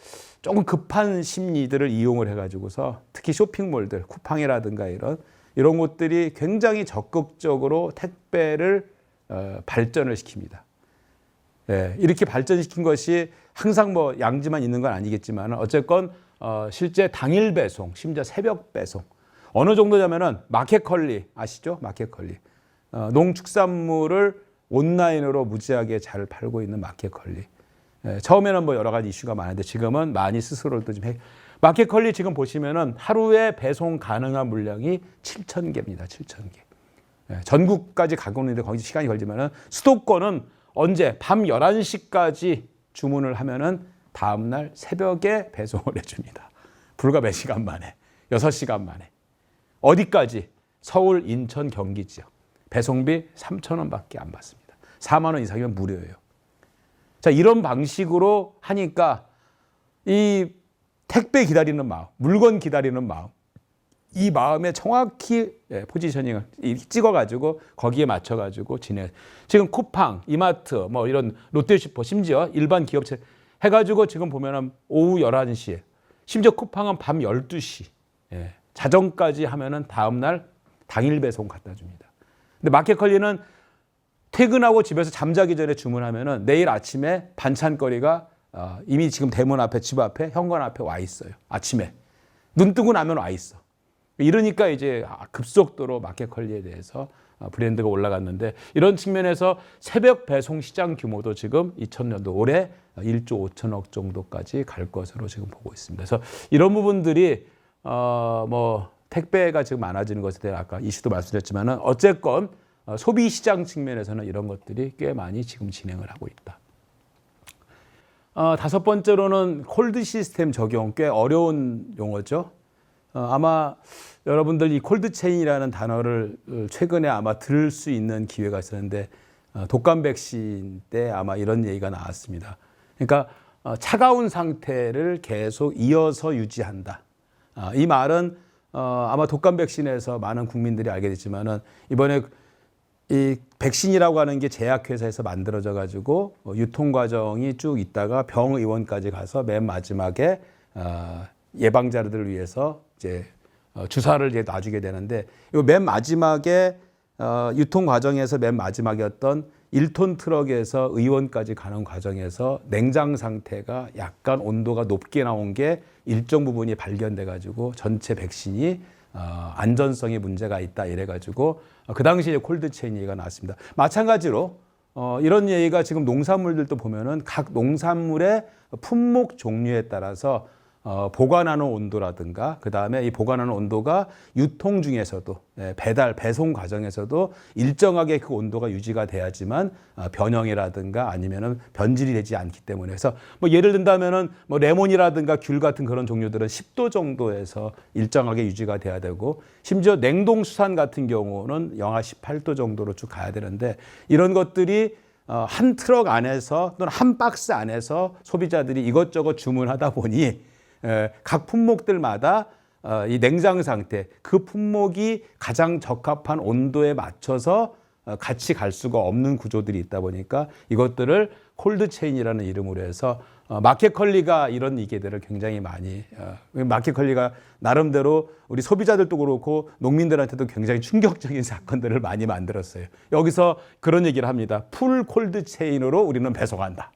조금 급한 심리들을 이용을 해가지고서 특히 쇼핑몰들, 쿠팡이라든가 이런 곳들이 굉장히 적극적으로 택배를 발전을 시킵니다. 이렇게 발전시킨 것이 항상 뭐 양지만 있는 건 아니겠지만 어쨌건 실제 당일 배송, 심지어 새벽 배송, 어느 정도냐면은 마켓컬리 아시죠? 마켓컬리. 농축산물을 온라인으로 무지하게 잘 팔고 있는 마켓컬리. 처음에는 뭐 여러 가지 이슈가 많은데 지금은 많이 스스로를 또 좀 마켓컬리 지금 보시면은 하루에 배송 가능한 물량이 7,000개입니다. 7,000개. 전국까지 가고 있는데 거기 시간이 걸리면은 수도권은 언제 밤 11시까지 주문을 하면은 다음날 새벽에 배송을 해줍니다. 불과 몇 시간 만에, 6시간 만에. 어디까지? 서울, 인천, 경기 지역. 배송비 3,000원밖에 안 받습니다. 4만 원 이상이면 무료예요. 자, 이런 방식으로 하니까 이 택배 기다리는 마음, 물건 기다리는 마음, 이 마음에 정확히 포지셔닝을 찍어가지고 거기에 맞춰가지고 지내. 지금 쿠팡, 이마트, 뭐 이런 롯데슈퍼, 심지어 일반 기업체 해가지고 지금 보면은 오후 11시에, 심지어 쿠팡은 밤 12시, 자정까지 하면은 다음날 당일 배송 갖다 줍니다. 근데 마켓컬리는 퇴근하고 집에서 잠자기 전에 주문하면은 내일 아침에 반찬거리가 이미 지금 대문 앞에, 집 앞에, 현관 앞에 와 있어요. 아침에. 눈 뜨고 나면 와 있어. 이러니까 이제 급속도로 마켓컬리에 대해서 브랜드가 올라갔는데, 이런 측면에서 새벽 배송 시장 규모도 지금 2000년도 올해 1조 5천억 정도까지 갈 것으로 지금 보고 있습니다. 그래서 이런 부분들이 뭐 택배가 지금 많아지는 것에 대해 아까 이슈도 말씀드렸지만은 어쨌건 소비 시장 측면에서는 이런 것들이 꽤 많이 지금 진행을 하고 있다. 다섯 번째로는 콜드 시스템 적용, 꽤 어려운 용어죠. 아마 여러분들 이 콜드 체인이라는 단어를 최근에 아마 들을 수 있는 기회가 있었는데, 독감 백신 때 아마 이런 얘기가 나왔습니다. 그러니까 차가운 상태를 계속 이어서 유지한다. 이 말은 아마 독감 백신에서 많은 국민들이 알게 됐지만은, 이번에 이 백신이라고 하는 게 제약회사에서 만들어져 가지고 유통 과정이 쭉 있다가 병의원까지 가서 맨 마지막에 예방자들을 위해서 이제 주사를 이제 놔주게 되는데, 이 맨 마지막에 유통 과정에서 맨 마지막이었던 1톤 트럭에서 의원까지 가는 과정에서 냉장 상태가 약간 온도가 높게 나온 게 일정 부분이 발견돼 가지고 전체 백신이 안전성에 문제가 있다 이래 가지고 그 당시에 콜드 체인 얘기가 나왔습니다. 마찬가지로 이런 얘기가 지금 농산물들도 보면은 각 농산물의 품목 종류에 따라서 보관하는 온도라든가, 그 다음에 이 보관하는 온도가 유통 중에서도, 배달, 배송 과정에서도 일정하게 그 온도가 유지가 돼야지만 변형이라든가 아니면은 변질이 되지 않기 때문에. 그래서 뭐 예를 든다면은 뭐 레몬이라든가 귤 같은 그런 종류들은 10도 정도에서 일정하게 유지가 돼야 되고, 심지어 냉동 수산 같은 경우는 영하 18도 정도로 쭉 가야 되는데, 이런 것들이 한 트럭 안에서 또는 한 박스 안에서 소비자들이 이것저것 주문하다 보니 각 품목들마다 이 냉장 상태, 그 품목이 가장 적합한 온도에 맞춰서 같이 갈 수가 없는 구조들이 있다 보니까 이것들을 콜드 체인이라는 이름으로 해서 마켓컬리가 이런 얘기들을 굉장히 많이, 마켓컬리가 나름대로 우리 소비자들도 그렇고 농민들한테도 굉장히 충격적인 사건들을 많이 만들었어요. 여기서 그런 얘기를 합니다. 풀 콜드 체인으로 우리는 배송한다.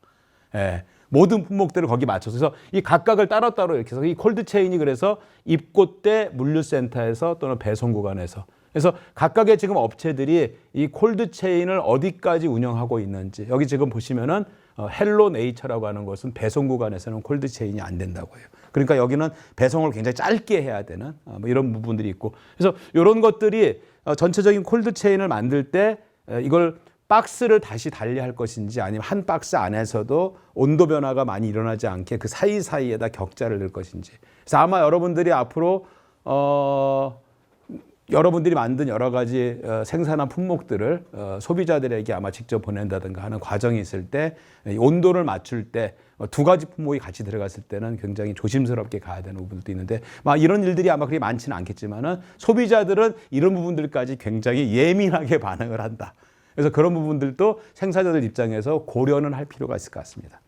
모든 품목들을 거기 맞춰서. 그래서 이 각각을 따로따로 이렇게 해서 이 콜드 체인이 그래서 입고대 물류센터에서 또는 배송 구간에서, 그래서 각각의 지금 업체들이 이 콜드 체인을 어디까지 운영하고 있는지, 여기 지금 보시면은 헬로 네이처라고 하는 것은 배송 구간에서는 콜드 체인이 안 된다고 해요. 그러니까 여기는 배송을 굉장히 짧게 해야 되는 뭐 이런 부분들이 있고, 그래서 이런 것들이 전체적인 콜드 체인을 만들 때 이걸 박스를 다시 달리할 것인지, 아니면 한 박스 안에서도 온도 변화가 많이 일어나지 않게 그 사이사이에다 격자를 넣을 것인지. 그래서 아마 여러분들이 앞으로 여러분들이 만든 여러 가지 생산한 품목들을 소비자들에게 아마 직접 보낸다든가 하는 과정이 있을 때 온도를 맞출 때 두 가지 품목이 같이 들어갔을 때는 굉장히 조심스럽게 가야 되는 부분도 있는데, 이런 일들이 아마 그렇게 많지는 않겠지만은 소비자들은 이런 부분들까지 굉장히 예민하게 반응을 한다. 그래서 그런 부분들도 생산자들 입장에서 고려는 할 필요가 있을 것 같습니다.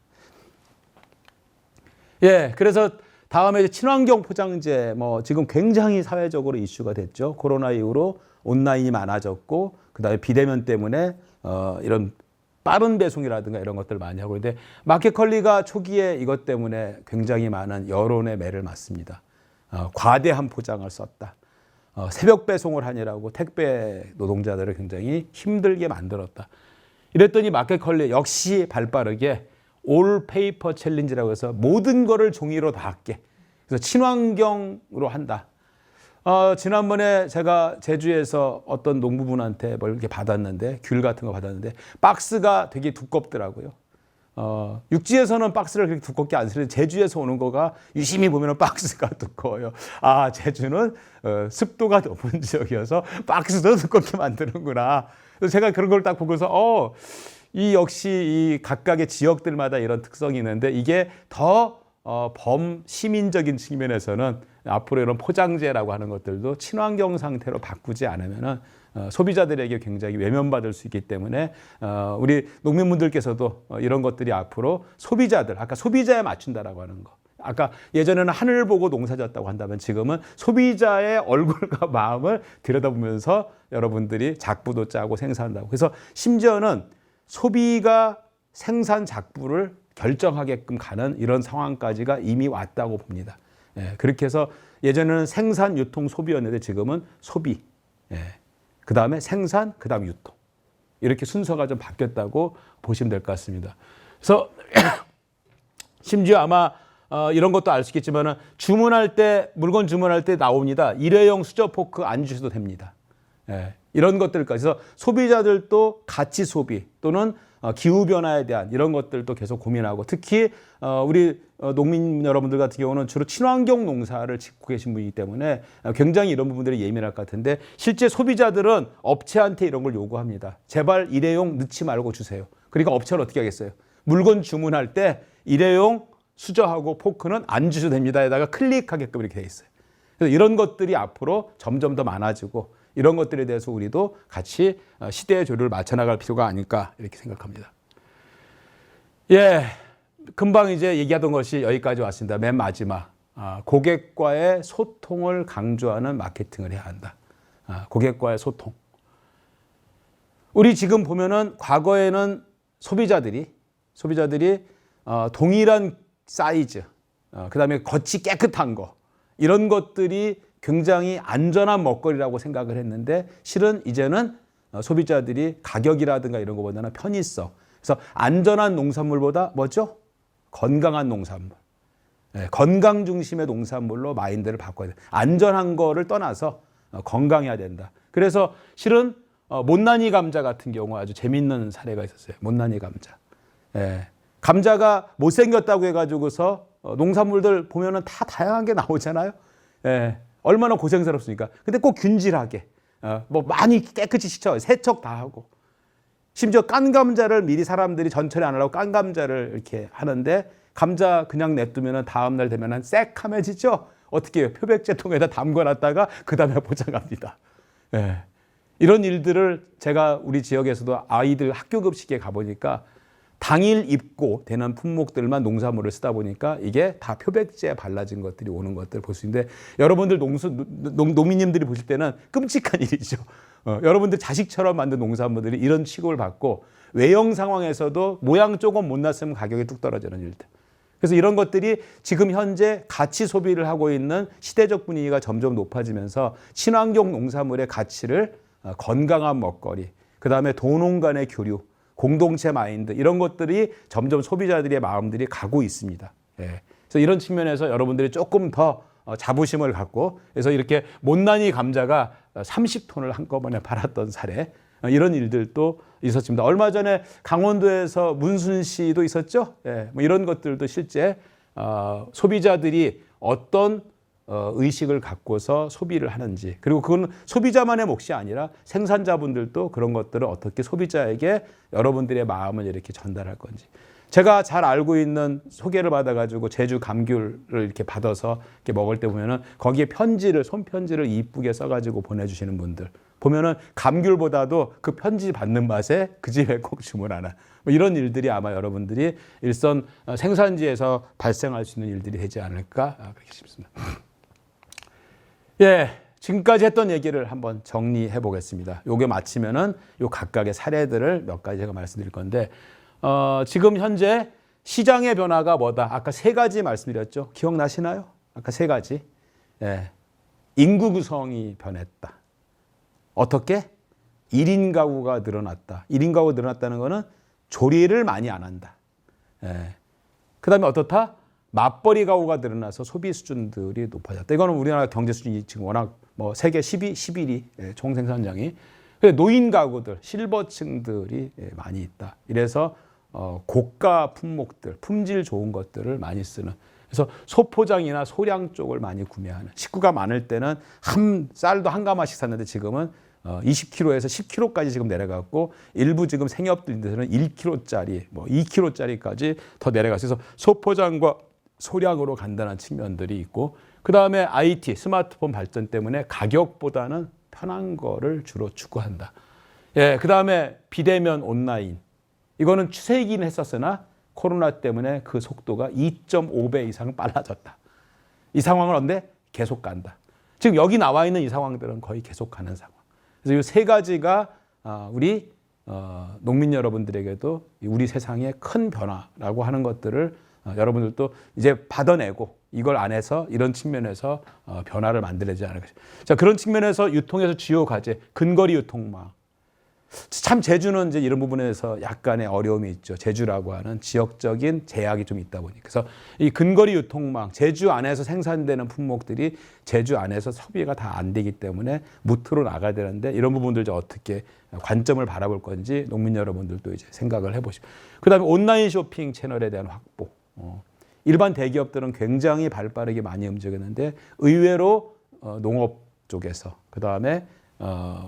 그래서 다음에 이제 친환경 포장재, 뭐 지금 굉장히 사회적으로 이슈가 됐죠. 코로나 이후로 온라인이 많아졌고, 그다음에 비대면 때문에 이런 빠른 배송이라든가 이런 것들 많이 하고 있는데, 마켓컬리가 초기에 이것 때문에 굉장히 많은 여론의 매를 맞습니다. 과대한 포장을 썼다. 새벽 배송을 하느라고 택배 노동자들을 굉장히 힘들게 만들었다. 이랬더니 마켓컬리 역시 발빠르게 올 페이퍼 챌린지라고 해서 모든 거를 종이로 다 할게. 그래서 친환경으로 한다. 지난번에 제가 제주에서 어떤 농부분한테 뭘 이렇게 받았는데, 귤 같은 거 받았는데, 박스가 되게 두껍더라고요. 육지에서는 박스를 그렇게 두껍게 안 쓰는데, 제주에서 오는 거가 유심히 보면 박스가 두꺼워요. 아, 제주는 습도가 높은 지역이어서 박스도 두껍게 만드는구나. 그래서 제가 그런 걸 딱 보고서, 이 역시 이 각각의 지역들마다 이런 특성이 있는데, 이게 더 범시민적인 측면에서는 앞으로 이런 포장재라고 하는 것들도 친환경 상태로 바꾸지 않으면은 소비자들에게 굉장히 외면받을 수 있기 때문에 우리 농민분들께서도 이런 것들이 앞으로 소비자들, 아까 소비자에 맞춘다라고 하는 거. 아까 예전에는 하늘을 보고 농사졌다고 한다면 지금은 소비자의 얼굴과 마음을 들여다보면서 여러분들이 작부도 짜고 생산한다고. 그래서 심지어는 소비가 생산 작부를 결정하게끔 가는 이런 상황까지가 이미 왔다고 봅니다. 그렇게 해서 예전에는 생산, 유통, 소비였는데 지금은 소비, 그 다음에 생산, 그 다음 유통. 이렇게 순서가 좀 바뀌었다고 보시면 될 것 같습니다. 그래서 심지어 아마 이런 것도 알 수 있겠지만 주문할 때, 물건 주문할 때 나옵니다. 일회용 수저 포크 안 주셔도 됩니다. 이런 것들까지. 그래서 소비자들도 가치 소비 또는 기후변화에 대한 이런 것들도 계속 고민하고, 특히 우리 농민 여러분들 같은 경우는 주로 친환경 농사를 짓고 계신 분이기 때문에 굉장히 이런 부분들이 예민할 것 같은데, 실제 소비자들은 업체한테 이런 걸 요구합니다. 제발 일회용 넣지 말고 주세요. 그러니까 업체는 어떻게 하겠어요? 물건 주문할 때 일회용 수저하고 포크는 안 주셔도 됩니다에다가 클릭하게끔 이렇게 돼 있어요. 그래서 이런 것들이 앞으로 점점 더 많아지고, 이런 것들에 대해서 우리도 같이 시대의 조류를 맞춰 나갈 필요가 아닐까 이렇게 생각합니다. 금방 이제 얘기하던 것이 여기까지 왔습니다. 맨 마지막, 고객과의 소통을 강조하는 마케팅을 해야 한다. 고객과의 소통. 우리 지금 보면은 과거에는 소비자들이 동일한 사이즈, 그다음에 겉이 깨끗한 거, 이런 것들이 굉장히 안전한 먹거리라고 생각을 했는데, 실은 이제는 소비자들이 가격이라든가 이런 것보다는 편의성, 그래서 안전한 농산물보다 뭐죠? 건강한 농산물, 건강 중심의 농산물로 마인드를 바꿔야 돼. 안전한 거를 떠나서 건강해야 된다. 그래서 실은 못난이 감자 같은 경우 아주 재밌는 사례가 있었어요. 못난이 감자. 감자가 못생겼다고 해가지고서 농산물들 보면은 다 다양한 게 나오잖아요. 얼마나 고생스럽습니까? 근데 꼭 균질하게, 뭐 많이 깨끗이 씻어, 세척 다 하고, 심지어 깐 감자를 미리 사람들이 전처리 안 하려고 깐 감자를 이렇게 하는데, 감자 그냥 냅두면 다음날 되면 새카매지죠? 어떻게 해요? 표백제통에다 담궈놨다가 그 다음에 포장합니다. 이런 일들을 제가 우리 지역에서도 아이들 학교 급식에 가보니까 당일 입고 되는 품목들만 농산물을 쓰다 보니까 이게 다 표백제 발라진 것들이 오는 것들을 볼 수 있는데, 여러분들 농민님들이 보실 때는 끔찍한 일이죠. 여러분들 자식처럼 만든 농산물들이 이런 취급을 받고, 외형 상황에서도 모양 조금 못 났으면 가격이 뚝 떨어지는 일들. 그래서 이런 것들이 지금 현재 가치 소비를 하고 있는 시대적 분위기가 점점 높아지면서 친환경 농산물의 가치를 건강한 먹거리, 그 다음에 도농 간의 교류, 공동체 마인드, 이런 것들이 점점 소비자들의 마음들이 가고 있습니다. 그래서 이런 측면에서 여러분들이 조금 더 자부심을 갖고, 그래서 이렇게 못난이 감자가 30톤을 한꺼번에 팔았던 사례, 이런 일들도 있었습니다. 얼마 전에 강원도에서 문순시도 있었죠. 뭐 이런 것들도 실제 소비자들이 어떤 의식을 갖고서 소비를 하는지, 그리고 그건 소비자만의 몫이 아니라 생산자분들도 그런 것들을 어떻게 소비자에게 여러분들의 마음을 이렇게 전달할 건지. 제가 잘 알고 있는 소개를 받아가지고 제주 감귤을 이렇게 받아서 이렇게 먹을 때 보면은 거기에 손편지를 이쁘게 써가지고 보내주시는 분들 보면은 감귤보다도 그 편지 받는 맛에 그 집에 꼭 주문하는 뭐 이런 일들이 아마 여러분들이 일선 생산지에서 발생할 수 있는 일들이 되지 않을까 그렇게 싶습니다. 지금까지 했던 얘기를 한번 정리해 보겠습니다. 요게 마치면은 요 각각의 사례들을 몇 가지 제가 말씀드릴 건데, 지금 현재 시장의 변화가 뭐다? 아까 세 가지 말씀드렸죠. 기억나시나요? 아까 세 가지. 인구 구성이 변했다. 어떻게? 1인 가구가 늘어났다. 1인 가구가 늘어났다는 것은 조리를 많이 안 한다. 그 다음에 어떻다? 맞벌이 가구가 늘어나서 소비 수준들이 높아졌다. 이거는 우리나라 경제 수준이 지금 워낙 뭐 세계 11위 총생산량이. 노인 가구들, 실버층들이 많이 있다. 이래서 고가 품목들, 품질 좋은 것들을 많이 쓰는. 그래서 소포장이나 소량 쪽을 많이 구매하는. 식구가 많을 때는 쌀도 한 가마씩 샀는데 지금은 20kg에서 10kg까지 지금 내려갔고 일부 지금 생협들인데서는 1kg짜리, 뭐 2kg짜리까지 더 내려갔어요. 그래서 소포장과 소량으로 간다는 측면들이 있고 그 다음에 IT, 스마트폰 발전 때문에 가격보다는 편한 거를 주로 추구한다. 예, 그 다음에 비대면 온라인. 이거는 추세이긴 했었으나 코로나 때문에 그 속도가 2.5배 이상 빨라졌다. 이 상황을 언제 계속 간다. 지금 여기 나와 있는 이 상황들은 거의 계속 가는 상황. 그래서 이 세 가지가 우리 농민 여러분들에게도 우리 세상의 큰 변화라고 하는 것들을 여러분들도 이제 받아내고 이걸 안에서 이런 측면에서 변화를 만들어내지 않을까. 자, 그런 측면에서 유통에서 주요 과제, 근거리 유통망. 참 제주는 이제 이런 부분에서 약간의 어려움이 있죠. 제주라고 하는 지역적인 제약이 좀 있다 보니까. 그래서 이 근거리 유통망, 제주 안에서 생산되는 품목들이 제주 안에서 소비가 다 안 되기 때문에 무트로 나가야 되는데 이런 부분들 이제 어떻게 관점을 바라볼 건지 농민 여러분들도 이제 생각을 해보시고. 그다음에 온라인 쇼핑 채널에 대한 확보. 일반 대기업들은 굉장히 발빠르게 많이 움직였는데 의외로 농업 쪽에서 그다음에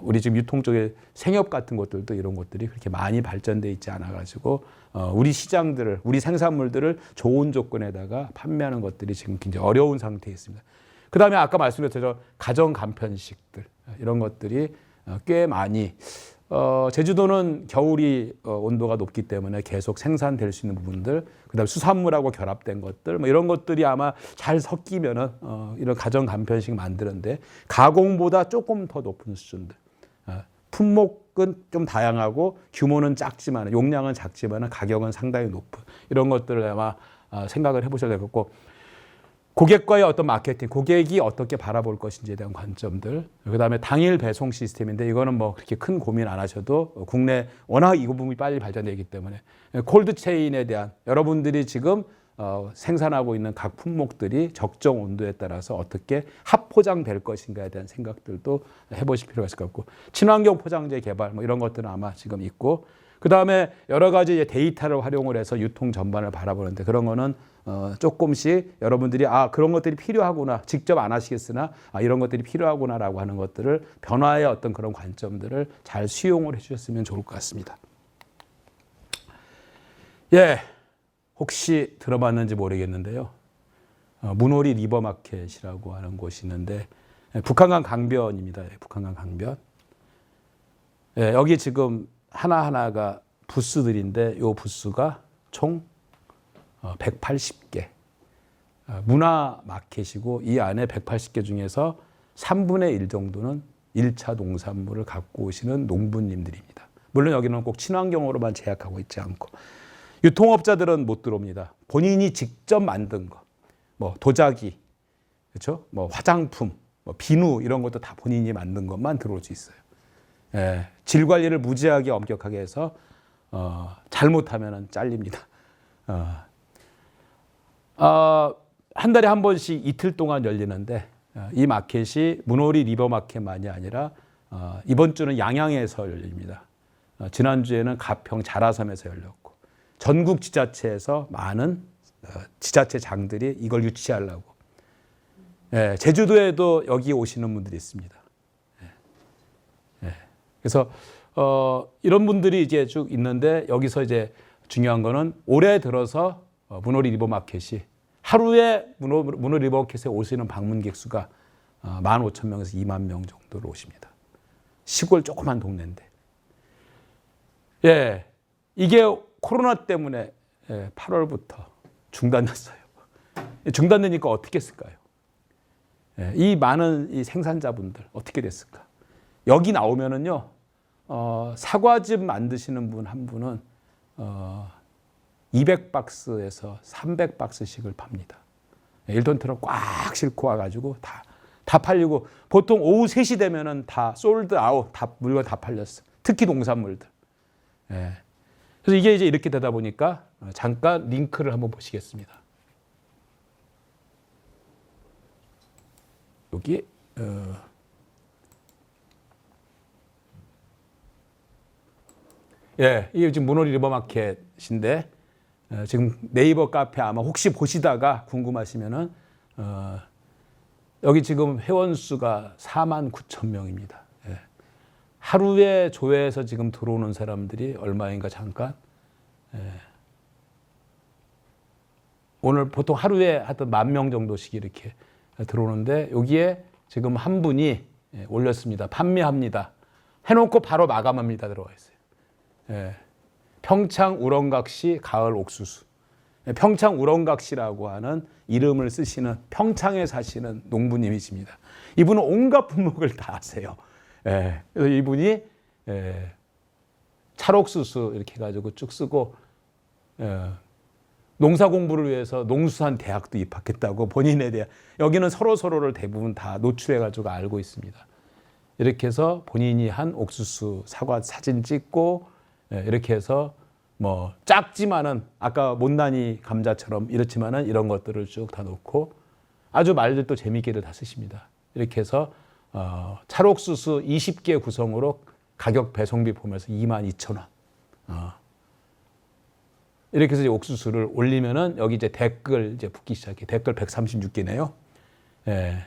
우리 지금 유통 쪽에 생협 같은 것들도 이런 것들이 그렇게 많이 발전돼 있지 않아 가지고 우리 시장들을 우리 생산물들을 좋은 조건에다가 판매하는 것들이 지금 굉장히 어려운 상태에 있습니다. 그다음에 아까 말씀드렸죠. 가정 간편식들 이런 것들이 꽤 많이 제주도는 겨울이 온도가 높기 때문에 계속 생산될 수 있는 부분들, 그다음에 수산물하고 결합된 것들, 뭐 이런 것들이 아마 잘 섞이면은 이런 가정 간편식 만드는데 가공보다 조금 더 높은 수준들. 품목은 좀 다양하고 규모는 작지만 용량은 작지만 가격은 상당히 높은 이런 것들을 아마 생각을 해보셔야 되겠고. 고객과의 어떤 마케팅, 고객이 어떻게 바라볼 것인지에 대한 관점들, 그다음에 당일 배송 시스템인데 이거는 뭐 그렇게 큰 고민 안 하셔도 국내 워낙 이 부분이 빨리 발전되기 때문에 콜드 체인에 대한 여러분들이 지금 생산하고 있는 각 품목들이 적정 온도에 따라서 어떻게 합포장될 것인가에 대한 생각들도 해보실 필요가 있을 것 같고 친환경 포장재 개발 뭐 이런 것들은 아마 지금 있고 그다음에 여러 가지 데이터를 활용을 해서 유통 전반을 바라보는데 그런 거는 조금씩 여러분들이 그런 것들이 필요하구나 직접 안 하시겠으나 이런 것들이 필요하구나라고 하는 것들을 변화의 어떤 그런 관점들을 잘 수용을 해주셨으면 좋을 것 같습니다. 예, 혹시 들어봤는지 모르겠는데요. 문오리 리버마켓이라고 하는 곳이 있는데 북한강 강변입니다. 북한강 강변. 예, 여기 지금 하나하나가 부스들인데 이 부스가 총 180개 문화 마켓이고 이 안에 180개 중에서 3분의 1 정도는 1차 농산물을 갖고 오시는 농부님들입니다. 물론 여기는 꼭 친환경으로만 제약하고 있지 않고 유통업자들은 못 들어옵니다. 본인이 직접 만든 거, 뭐 도자기, 그렇죠? 뭐 화장품, 뭐 비누 이런 것도 다 본인이 만든 것만 들어올 수 있어요. 예, 질 관리를 무지하게 엄격하게 해서 잘못하면 잘립니다. 한 달에 한 번씩 이틀 동안 열리는데 이 마켓이 문오리 리버마켓만이 아니라 이번 주는 양양에서 열립니다. 지난주에는 가평 자라섬에서 열렸고 전국 지자체에서 많은 지자체 장들이 이걸 유치하려고 제주도에도 여기 오시는 분들이 있습니다. 그래서 이런 분들이 이제 쭉 있는데 여기서 이제 중요한 거는 올해 들어서 문오리 리버마켓이 하루에 문오리 리버마켓에 오시는 방문객 수가 15,000명에서 2만 명 정도로 오십니다. 시골 조그만 동네인데. 예, 이게 코로나 때문에 8월부터 중단됐어요. 중단되니까 어떻게 했을까요? 이 많은 이 생산자분들 어떻게 됐을까? 여기 나오면은요, 사과즙 만드시는 분 한 분은 200박스에서 300박스씩을 팝니다. 1톤 트럭 꽉 싣고 와가지고 다 다 팔리고 보통 오후 3시 되면은 다 솔드 아웃, 다 물건 다 팔렸어. 특히 농산물들. 예. 그래서 이게 이제 이렇게 되다 보니까 잠깐 링크를 한번 보시겠습니다. 여기 예, 이게 지금 문호리 리버마켓인데 지금 네이버 카페 아마 혹시 보시다가 궁금하시면은 여기 지금 회원 수가 49,000명입니다. 예. 하루에 조회해서 지금 들어오는 사람들이 얼마인가 잠깐. 예. 오늘 보통 하루에 하여튼 10,000명 정도씩 이렇게 들어오는데 여기에 지금 한 분이 올렸습니다. 판매합니다. 해놓고 바로 마감합니다. 들어와 있어요. 예. 평창 우렁각시 가을 옥수수. 평창 우렁각시라고 하는 이름을 쓰시는 평창에 사시는 농부님이십니다. 이분은 온갖 품목을 다 하세요. 예. 그래서 이분이 찰옥수수 이렇게 해가지고 쭉 쓰고 농사 공부를 위해서 농수산 대학도 입학했다고 본인에 대한 여기는 서로를 대부분 다 노출해가지고 알고 있습니다. 이렇게 해서 본인이 한 옥수수 사과 사진 찍고 이렇게 해서 뭐 작지만은 아까 못난이 감자처럼 이렇지만은 이런 것들을 쭉 다 놓고 아주 말들도 재미있게들 다 쓰십니다. 이렇게 해서 찰옥수수 20개 구성으로 가격 배송비 포함해서 22,000원. 이렇게 해서 이제 옥수수를 올리면은 여기 이제 댓글 이제 붙기 시작해. 댓글 136개네요. 예.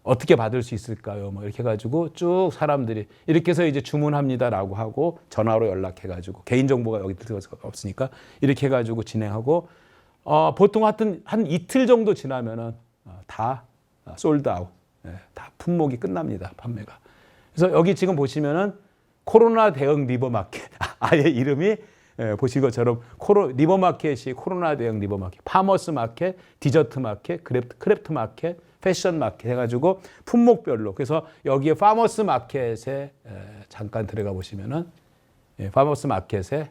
어떻게 받을 수 있을까요? 뭐 이렇게 해가지고 쭉 사람들이 이렇게 해서 이제 주문합니다라고 하고 전화로 연락해가지고 개인정보가 여기 들어갈 수가 없으니까 이렇게 해가지고 진행하고 보통 하여튼 한 이틀 정도 지나면은 다 솔드 아웃, 다 품목이 끝납니다. 판매가. 그래서 여기 지금 보시면은 코로나 대응 리버마켓 아예 이름이 보신 것처럼 리버마켓이 코로나 대응 리버마켓, 파머스 마켓, 디저트 마켓, 크래프트 마켓, 패션 마켓 해가지고 품목별로. 그래서 여기에 파머스 마켓에 잠깐 들어가 보시면은 파머스 마켓에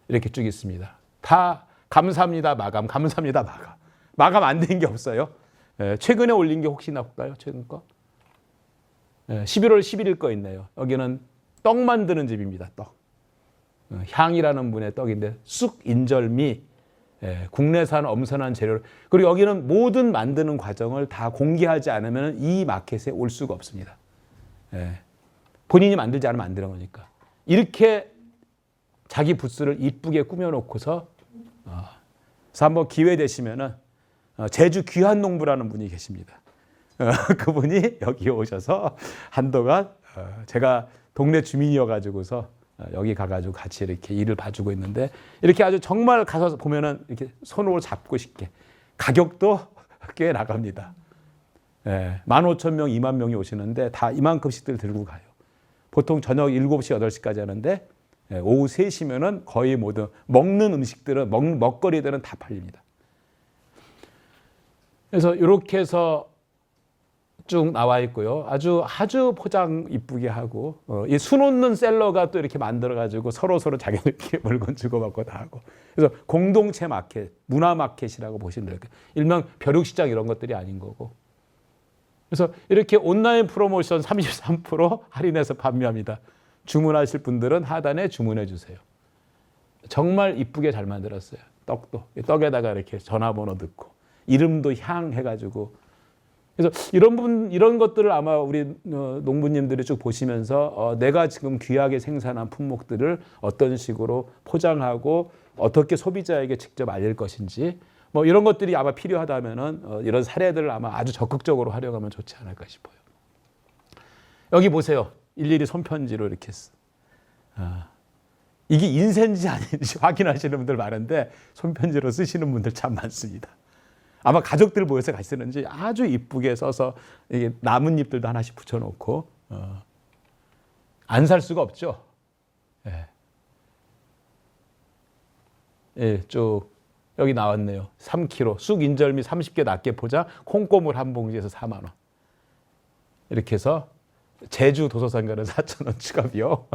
이렇게 쭉 있습니다. 다 감사합니다 마감, 감사합니다 마감. 마감 안 된 게 없어요. 최근에 올린 게 혹시나 볼까요? 최근 거? 11월 11일 거 있네요. 여기는 떡 만드는 집입니다. 떡. 향이라는 분의 떡인데 쑥 인절미 국내산 엄선한 재료를 그리고 여기는 모든 만드는 과정을 다 공개하지 않으면 이 마켓에 올 수가 없습니다. 본인이 만들지 않으면 안 되는 거니까 이렇게 자기 부스를 이쁘게 꾸며놓고서 그래서 한번 기회 되시면은 제주 귀한농부라는 분이 계십니다. 그분이 여기 오셔서 한동안 제가 동네 주민이어가지고서 여기 가가지고 같이 이렇게 일을 봐주고 있는데 이렇게 아주 정말 가서 보면은 이렇게 손으로 잡고 싶게 가격도 꽤 나갑니다. 15,000명, 2만 명이 오시는데 다 이만큼씩들 들고 가요. 보통 저녁 7시, 8시까지 하는데 오후 3시면은 거의 모든 먹는 음식들은 먹거리들은 다 팔립니다. 그래서 이렇게 해서 쭉 나와 있고요. 아주 포장 이쁘게 하고 이 수놓는 셀러가 또 이렇게 만들어 가지고 서로 자기들끼리 물건 주고받고 다 하고 그래서 공동체 마켓, 문화 마켓이라고 보시면 돼요. 일명 벼룩시장 이런 것들이 아닌 거고. 그래서 이렇게 온라인 프로모션 33% 할인해서 판매합니다. 주문하실 분들은 하단에 주문해 주세요. 정말 이쁘게 잘 만들었어요. 떡도 떡에다가 이렇게 전화번호 넣고 이름도 향 해가지고. 그래서 이런 것들을 아마 우리 농부님들이 쭉 보시면서 내가 지금 귀하게 생산한 품목들을 어떤 식으로 포장하고 어떻게 소비자에게 직접 알릴 것인지 뭐 이런 것들이 아마 필요하다면은 이런 사례들을 아마 아주 적극적으로 활용하면 좋지 않을까 싶어요. 여기 보세요. 일일이 손편지로 이렇게 했어. 이게 인쇄인지 아닌지 확인하시는 분들 많은데 손편지로 쓰시는 분들 참 많습니다. 아마 가족들 모여서 같이 쓰는지 아주 이쁘게 써서 이게 나뭇잎들도 하나씩 붙여놓고 안 살 수가 없죠. 쭉 여기 나왔네요. 3kg 쑥 인절미 30개 낱개 포장 콩고물 한 봉지에서 4만 원. 이렇게 해서 제주 도서상가는 4,000원 추가 비용.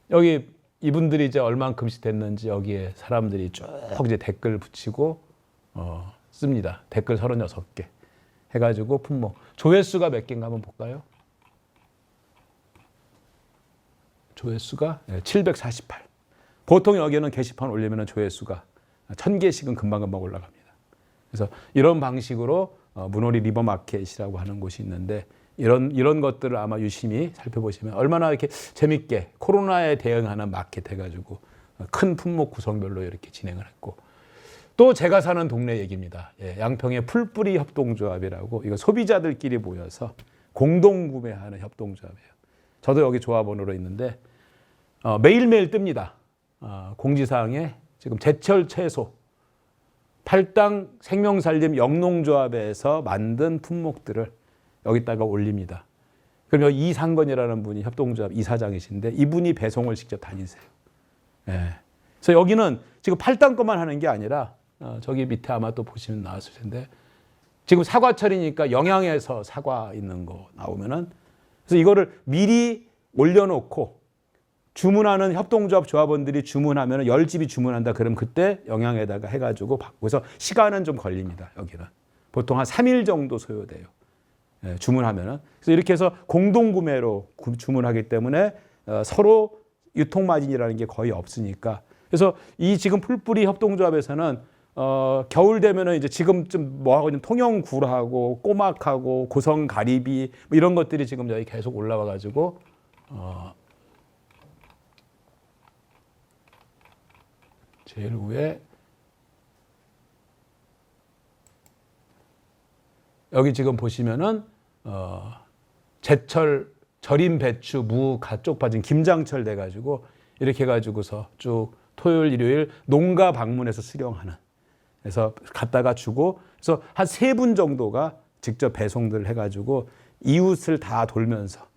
여기 이분들이 이제 얼만큼씩 됐는지 여기에 사람들이 쭉 이제 댓글 붙이고 씁니다. 댓글 36개. 해가지고 품목 조회수가 몇 개인가 한번 볼까요? 조회수가 748. 보통 여기는 게시판 올리면 조회수가 1000개씩은 금방금방 올라갑니다. 그래서 이런 방식으로 문호리 리버마켓이라고 하는 곳이 있는데 이런 것들을 아마 유심히 살펴보시면 얼마나 이렇게 재밌게 코로나에 대응하는 마켓 해가지고 큰 품목 구성별로 이렇게 진행을 했고 또 제가 사는 동네 얘기입니다. 양평의 풀뿌리 협동조합이라고 이거 소비자들끼리 모여서 공동 구매하는 협동조합이에요. 저도 여기 조합원으로 있는데 매일매일 뜹니다. 공지사항에 지금 제철 채소 팔당 생명살림 영농조합에서 만든 품목들을 여기다가 올립니다. 그럼 여기 이상건이라는 분이 협동조합 이사장이신데 이분이 배송을 직접 다니세요. 그래서 여기는 지금 팔당 것만 하는 게 아니라 저기 밑에 아마 또 보시면 나왔을 텐데 지금 사과철이니까 영양에서 사과 있는 거 나오면은 그래서 이거를 미리 올려놓고 주문하는 협동조합 조합원들이 주문하면 10집이 주문한다. 그럼 그때 영양에다가 해가지고 받고 그래서 시간은 좀 걸립니다. 여기는 보통 한 3일 정도 소요돼요. 주문하면은 그래서 이렇게 해서 공동 구매로 주문하기 때문에 서로 유통 마진이라는 게 거의 없으니까 그래서 이 지금 풀뿌리 협동조합에서는 겨울 되면은 이제 지금쯤 뭐 하고 있는 통영굴하고 꼬막하고 고성 가리비 뭐 이런 것들이 지금 여기 계속 올라와 가지고 제일 위에 여기 지금 보시면은 제철 절임 배추 무 갓쪽 빠진 김장철 돼 가지고 이렇게 해 가지고서 쭉 토요일 일요일 농가 방문해서 수령하는 그래서 갖다가 주고 그래서 한 3분 정도가 직접 배송들 해 가지고 이웃을 다 돌면서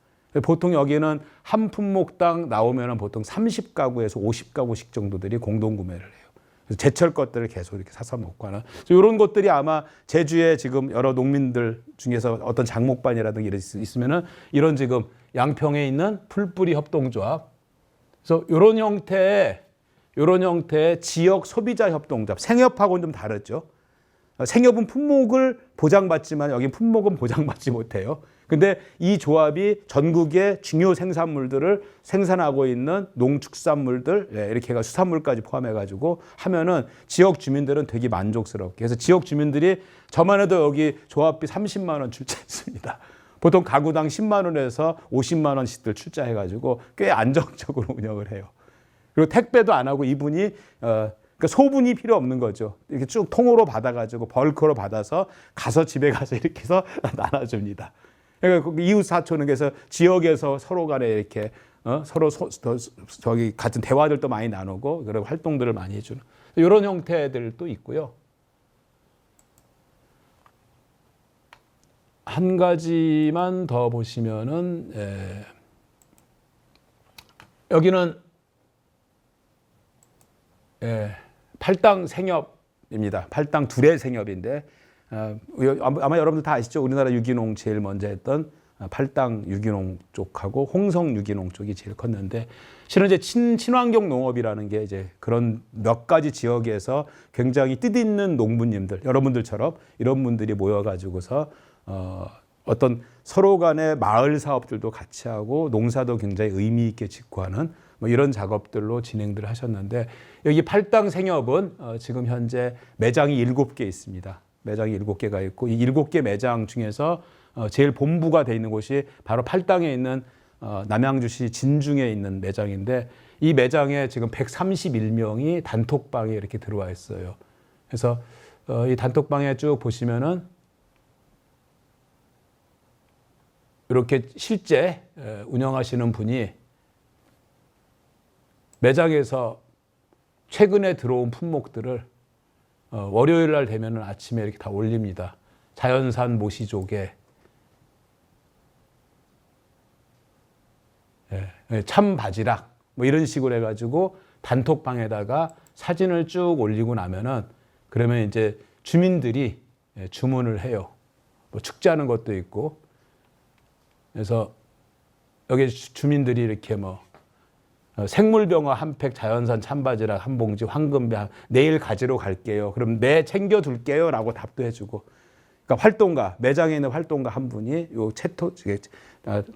보통 여기는 한 품목당 나오면은 보통 30가구에서 50가구씩 정도들이 공동 구매를 해요. 그래서 제철 것들을 계속 이렇게 사서 먹고 하는 이런 것들이 아마 제주에 지금 여러 농민들 중에서 어떤 장목반이라든가 이런 있으면은 이런 지금 양평에 있는 풀뿌리 협동조합 그래서 이런 형태의 지역 소비자 협동조합 생협하고는 좀 다르죠. 생협은 품목을 보장받지만 여기 품목은 보장받지 못해요. 근데 이 조합이 전국의 중요 생산물들을 생산하고 있는 농축산물들 이렇게 해가 수산물까지 포함해가지고 하면은 지역 주민들은 되게 만족스럽게 그래서 지역 주민들이 저만 해도 여기 조합비 30만 원 출자했습니다. 보통 가구당 10만 원에서 50만 원씩들 출자해가지고 꽤 안정적으로 운영을 해요. 그리고 택배도 안 하고 이분이 그러니까 소분이 필요 없는 거죠. 이렇게 쭉 통으로 받아가지고 벌크로 받아서 가서 집에 가서 이렇게 해서 나눠줍니다. 그러니까 이웃 사촌은 그래서 지역에서 서로 간에 이렇게 서로 저기 같은 대화들도 많이 나누고 그런 활동들을 많이 해주는 이런 형태들도 있고요. 한 가지만 더 보시면은 여기는 팔당 생협입니다. 팔당 둘의 생협인데 아마 여러분들 다 아시죠? 우리나라 유기농 제일 먼저 했던 팔당 유기농 쪽하고 홍성 유기농 쪽이 제일 컸는데 실은 이제 친환경 농업이라는 게 이제 그런 몇 가지 지역에서 굉장히 뜻있는 농부님들 여러분들처럼 이런 분들이 모여가지고서 어떤 서로 간의 마을 사업들도 같이 하고 농사도 굉장히 의미 있게 짓고 하는 뭐 이런 작업들로 진행들 하셨는데 여기 팔당 생협은 지금 현재 매장이 7개 있습니다. 매장이 7개가 있고 이 7개 매장 중에서 제일 본부가 돼 있는 곳이 바로 팔당에 있는 남양주시 진중에 있는 매장인데 이 매장에 지금 131명이 단톡방에 이렇게 들어와 있어요. 그래서 이 단톡방에 쭉 보시면은 이렇게 실제 운영하시는 분이 매장에서 최근에 들어온 품목들을 월요일 날 되면 아침에 이렇게 다 올립니다. 자연산 모시조개, 참바지락 뭐 이런 식으로 해가지고 단톡방에다가 사진을 쭉 올리고 나면은 그러면 이제 주민들이 주문을 해요. 뭐 축제하는 것도 있고 그래서 여기 주민들이 이렇게 뭐 생물병어 한 팩, 자연산 참바지락 한 봉지, 황금배 내일 가지러 갈게요. 그럼 네 챙겨둘게요 라고 답도 해주고 그러니까 활동가, 매장에 있는 활동가 한 분이 요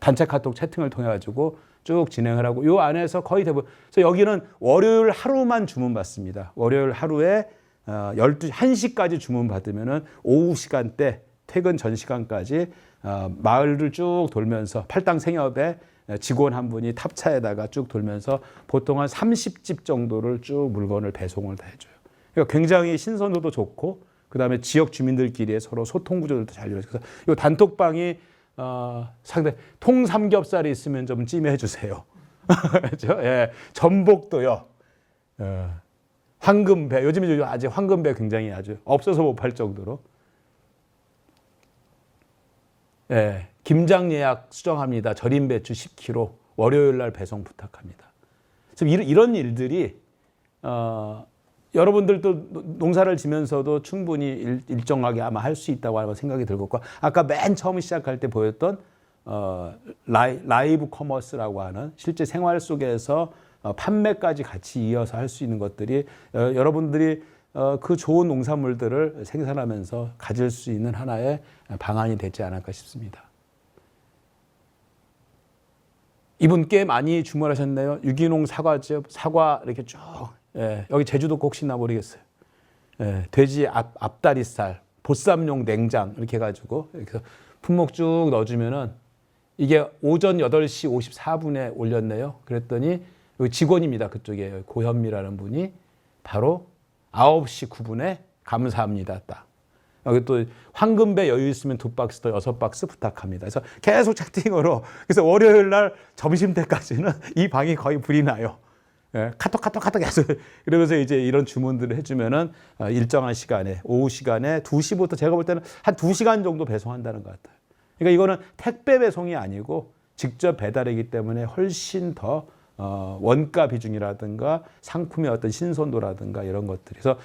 단체 카톡 채팅을 통해 가지고 쭉 진행을 하고 요 안에서 거의 대부분. 그래서 여기는 월요일 하루만 주문 받습니다. 월요일 하루에 1시까지 주문 받으면은 오후 시간대 퇴근 전 시간까지 마을을 쭉 돌면서 팔당 생협에 직원 한 분이 탑차에다가 쭉 돌면서 보통 한 30집 정도를 쭉 물건을 배송을 다 해줘요. 그러니까 굉장히 신선도도 좋고 그다음에 지역 주민들끼리의 서로 소통 구조들도 잘 이루어져요. 그래서 이 단톡방이 상당히 통삼겹살이 있으면 좀 찜해 주세요. 그렇죠? 예, 전복도요. 황금배 요즘에 아직 황금배 굉장히 아주 없어서 못 팔 정도로. 예, 김장 예약 수정합니다. 절임 배추 10kg 월요일 날 배송 부탁합니다. 지금 이런 일들이 여러분들도 농사를 지면서도 충분히 일정하게 아마 할 수 있다고 생각이 들고 아까 맨 처음 시작할 때 보였던 라이브 커머스라고 하는 실제 생활 속에서 판매까지 같이 이어서 할 수 있는 것들이 여러분들이 그 좋은 농산물들을 생산하면서 가질 수 있는 하나의 방안이 되지 않을까 싶습니다. 이분 꽤 많이 주문하셨네요. 유기농 사과즙, 사과 이렇게 쭉. 예, 여기 제주도 거 혹시나 모르겠어요. 예, 돼지 앞다리살, 보쌈용 냉장 이렇게 해가지고 이렇게 품목 쭉 넣어주면은 이게 오전 8시 54분에 올렸네요. 그랬더니 여기 직원입니다. 그쪽에 고현미라는 분이 바로 9시 9분에 감사합니다. 딱. 여기 또 황금배 여유 있으면 2박스 더 6박스 부탁합니다. 그래서 계속 채팅으로 그래서 월요일 날 점심 때까지는 이 방이 거의 불이 나요. 예, 카톡 계속 이러면서 이제 이런 주문들을 해주면은 일정한 시간에 오후 시간에 2시부터 제가 볼 때는 한 2시간 정도 배송한다는 것 같아요. 그러니까 이거는 택배 배송이 아니고 직접 배달이기 때문에 훨씬 더 원가 비중이라든가 상품의 어떤 신선도라든가 이런 것들이. 그래서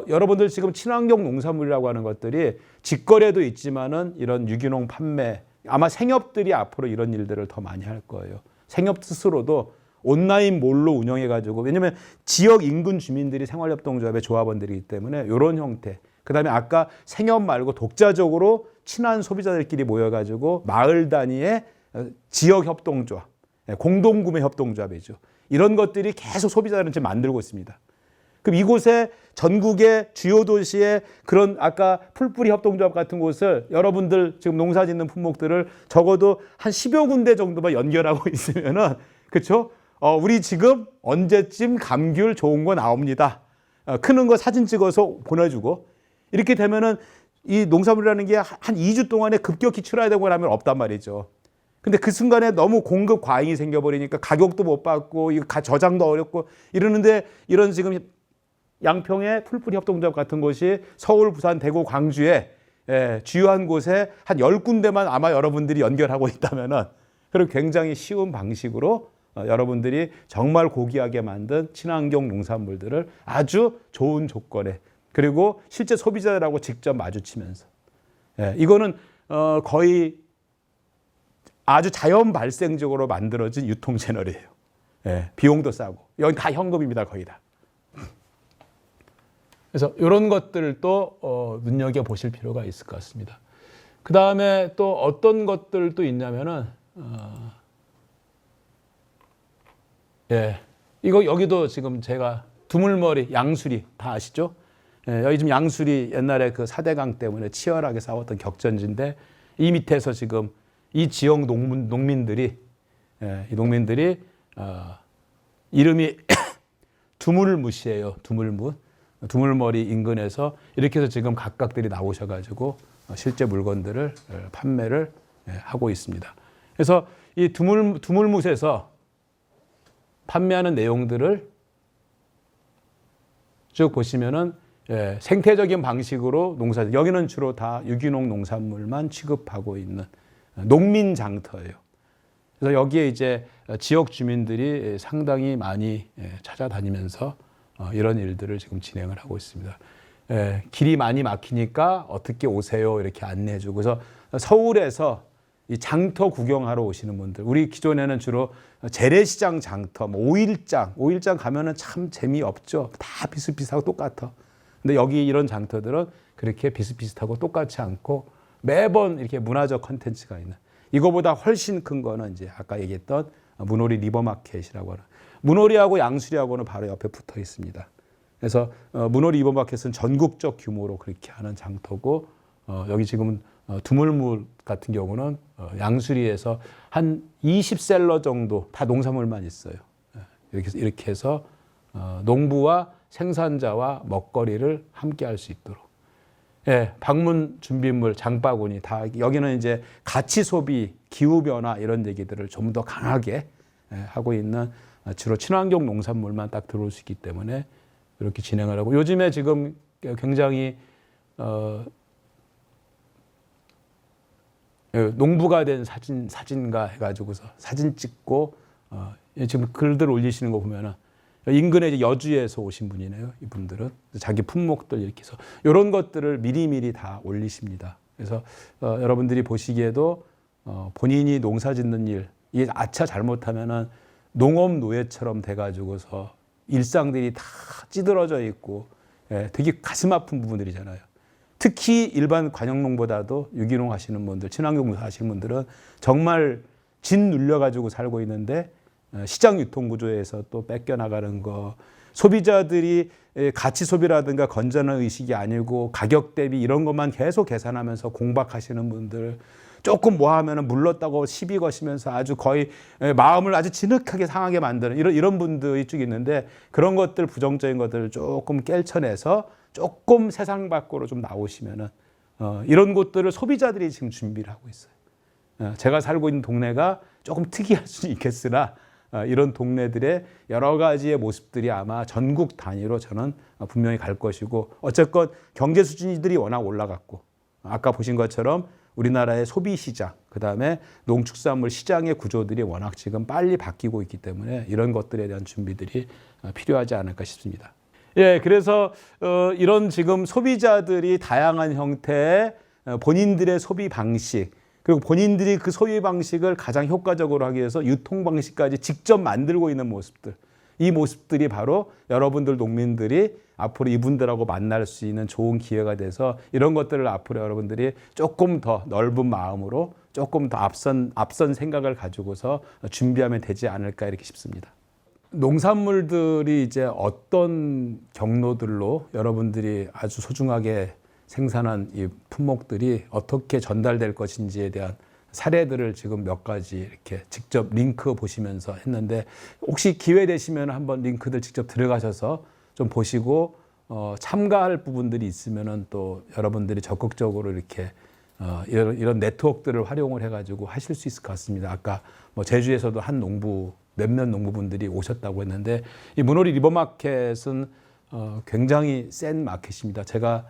여러분들 지금 친환경 농산물이라고 하는 것들이 직거래도 있지만은 이런 유기농 판매 아마 생협들이 앞으로 이런 일들을 더 많이 할 거예요. 생협 스스로도 온라인 몰로 운영해가지고 왜냐하면 지역 인근 주민들이 생활협동조합의 조합원들이기 때문에 이런 형태. 그다음에 아까 생협 말고 독자적으로 친한 소비자들끼리 모여가지고 마을 단위의 지역 협동조합, 공동구매 협동조합이죠. 이런 것들이 계속 소비자들은 지금 만들고 있습니다. 그럼 이곳에 전국의 주요 도시의 그런 아까 풀뿌리 협동조합 같은 곳을 여러분들 지금 농사 짓는 품목들을 적어도 한 10여 군데 정도만 연결하고 있으면은 그렇죠? 우리 지금 언제쯤 감귤 좋은 거 나옵니다. 크는 거 사진 찍어서 보내주고 이렇게 되면은 이 농산물이라는 게 한 2주 동안에 급격히 출하되고 나면 없단 말이죠. 근데 그 순간에 너무 공급 과잉이 생겨버리니까 가격도 못 받고 이거 저장도 어렵고 이러는데 이런 지금 양평의 풀뿌리 협동조합 같은 곳이 서울, 부산, 대구, 광주에 주요한 곳에 한 10군데만 아마 여러분들이 연결하고 있다면은 그리고 굉장히 쉬운 방식으로 여러분들이 정말 고귀하게 만든 친환경 농산물들을 아주 좋은 조건에 그리고 실제 소비자들하고 직접 마주치면서 이거는 거의 아주 자연 발생적으로 만들어진 유통 채널이에요. 비용도 싸고 여기 다 현금입니다. 거의 다. 그래서 이런 것들도 눈여겨보실 필요가 있을 것 같습니다. 그 다음에 또 어떤 것들도 있냐면은 이거 여기도 지금 제가 두물머리 양수리 다 아시죠? 여기 지금 양수리 옛날에 그 4대강 때문에 치열하게 싸웠던 격전지인데 이 밑에서 지금 이 지역 농민들이 이 농민들이 이름이 두물무시예요. 두물머리 인근에서 이렇게 해서 지금 각각들이 나오셔가지고 실제 물건들을 판매를 하고 있습니다. 그래서 이 두물무시에서 판매하는 내용들을 쭉 보시면은 생태적인 방식으로 농사, 여기는 주로 다 유기농 농산물만 취급하고 있는 농민 장터예요. 그래서 여기에 이제 지역 주민들이 상당히 많이 찾아다니면서 이런 일들을 지금 진행을 하고 있습니다. 길이 많이 막히니까 어떻게 오세요 이렇게 안내해주고 그래서 서울에서 이 장터 구경하러 오시는 분들, 우리 기존에는 주로 재래시장 장터, 뭐 5일장 가면은 참 재미없죠. 다 비슷비슷하고 똑같아. 근데 여기 이런 장터들은 그렇게 비슷비슷하고 똑같지 않고 매번 이렇게 문화적 컨텐츠가 있는, 이거보다 훨씬 큰 거는 이제 아까 얘기했던 문오리 리버마켓이라고 하는, 문오리하고 양수리하고는 바로 옆에 붙어 있습니다. 그래서 문오리 리버마켓은 전국적 규모로 그렇게 하는 장터고, 여기 지금 두물물 같은 경우는 양수리에서 한 20셀러 정도 다 농산물만 있어요. 이렇게 해서 농부와 생산자와 먹거리를 함께 할 수 있도록. 예, 방문 준비물, 장바구니 다, 여기는 이제 가치 소비, 기후 변화 이런 얘기들을 좀 더 강하게 하고 있는, 주로 친환경 농산물만 딱 들어올 수 있기 때문에 이렇게 진행을 하고, 요즘에 지금 굉장히 농부가 된 사진가 해가지고서 사진 찍고 지금 글들 올리시는 거 보면은 인근에 이제 여주에서 오신 분이네요. 이분들은 자기 품목들 이렇게 해서 이런 것들을 미리미리 다 올리십니다. 그래서 여러분들이 보시기에도 본인이 농사 짓는 일, 이게 아차 잘못하면은 농업 노예처럼 돼가지고서 일상들이 다 찌들어져 있고, 되게 가슴 아픈 부분들이잖아요. 특히 일반 관영농보다도 유기농 하시는 분들, 친환경 하시는 분들은 정말 진 눌려가지고 살고 있는데, 시장 유통 구조에서 또 뺏겨나가는 거, 소비자들이 가치 소비라든가 건전한 의식이 아니고 가격 대비 이런 것만 계속 계산하면서 공박하시는 분들, 조금 뭐 하면은 물렀다고 시비 거시면서 아주 거의 마음을 아주 진흙하게 상하게 만드는 이런 분들이 쭉 있는데, 그런 것들, 부정적인 것들을 조금 깰쳐내서 조금 세상 밖으로 좀 나오시면은 이런 곳들을 소비자들이 지금 준비를 하고 있어요. 제가 살고 있는 동네가 조금 특이할 수 있겠으나 이런 동네들의 여러 가지의 모습들이 아마 전국 단위로 저는 분명히 갈 것이고, 어쨌건 경제 수준들이 워낙 올라갔고, 아까 보신 것처럼 우리나라의 소비 시장, 그다음에 농축산물 시장의 구조들이 워낙 지금 빨리 바뀌고 있기 때문에 이런 것들에 대한 준비들이 필요하지 않을까 싶습니다. 예, 그래서 이런 지금 소비자들이 다양한 형태의 본인들의 소비 방식, 그리고 본인들이 그 소비 방식을 가장 효과적으로 하기 위해서 유통 방식까지 직접 만들고 있는 모습들, 이 모습들이 바로 여러분들 농민들이 앞으로 이분들하고 만날 수 있는 좋은 기회가 돼서, 이런 것들을 앞으로 여러분들이 조금 더 넓은 마음으로 조금 더 앞선 생각을 가지고서 준비하면 되지 않을까 이렇게 싶습니다. 농산물들이 이제 어떤 경로들로 여러분들이 아주 소중하게 생산한 이 품목들이 어떻게 전달될 것인지에 대한 사례들을 지금 몇 가지 이렇게 직접 링크 보시면서 했는데, 혹시 기회 되시면 한번 링크들 직접 들어가셔서 좀 보시고 참가할 부분들이 있으면은 또 여러분들이 적극적으로 이렇게 이런 네트워크들을 활용을 해가지고 하실 수 있을 것 같습니다. 아까 뭐 제주에서도 한 몇몇 농부분들이 오셨다고 했는데, 이 문오리 리버마켓은 굉장히 센 마켓입니다. 제가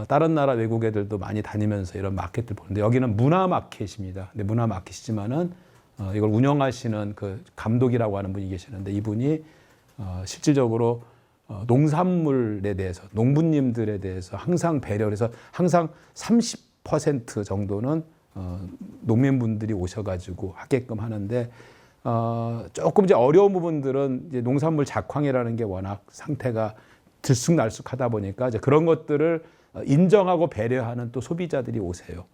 다른 나라 외국 애들도 많이 다니면서 이런 마켓들 보는데, 여기는 문화 마켓입니다. 근데 문화 마켓이지만은 이걸 운영하시는 그 감독이라고 하는 분이 계시는데, 이분이 실질적으로 농산물에 대해서, 농부님들에 대해서 항상 배려를 해서 항상 30% 정도는 농민분들이 오셔가지고 하게끔 하는데, 조금 이제 어려운 부분들은 이제 농산물 작황이라는 게 워낙 상태가 들쑥날쑥하다 보니까 이제 그런 것들을 인정하고 배려하는 또 소비자들이 오세요.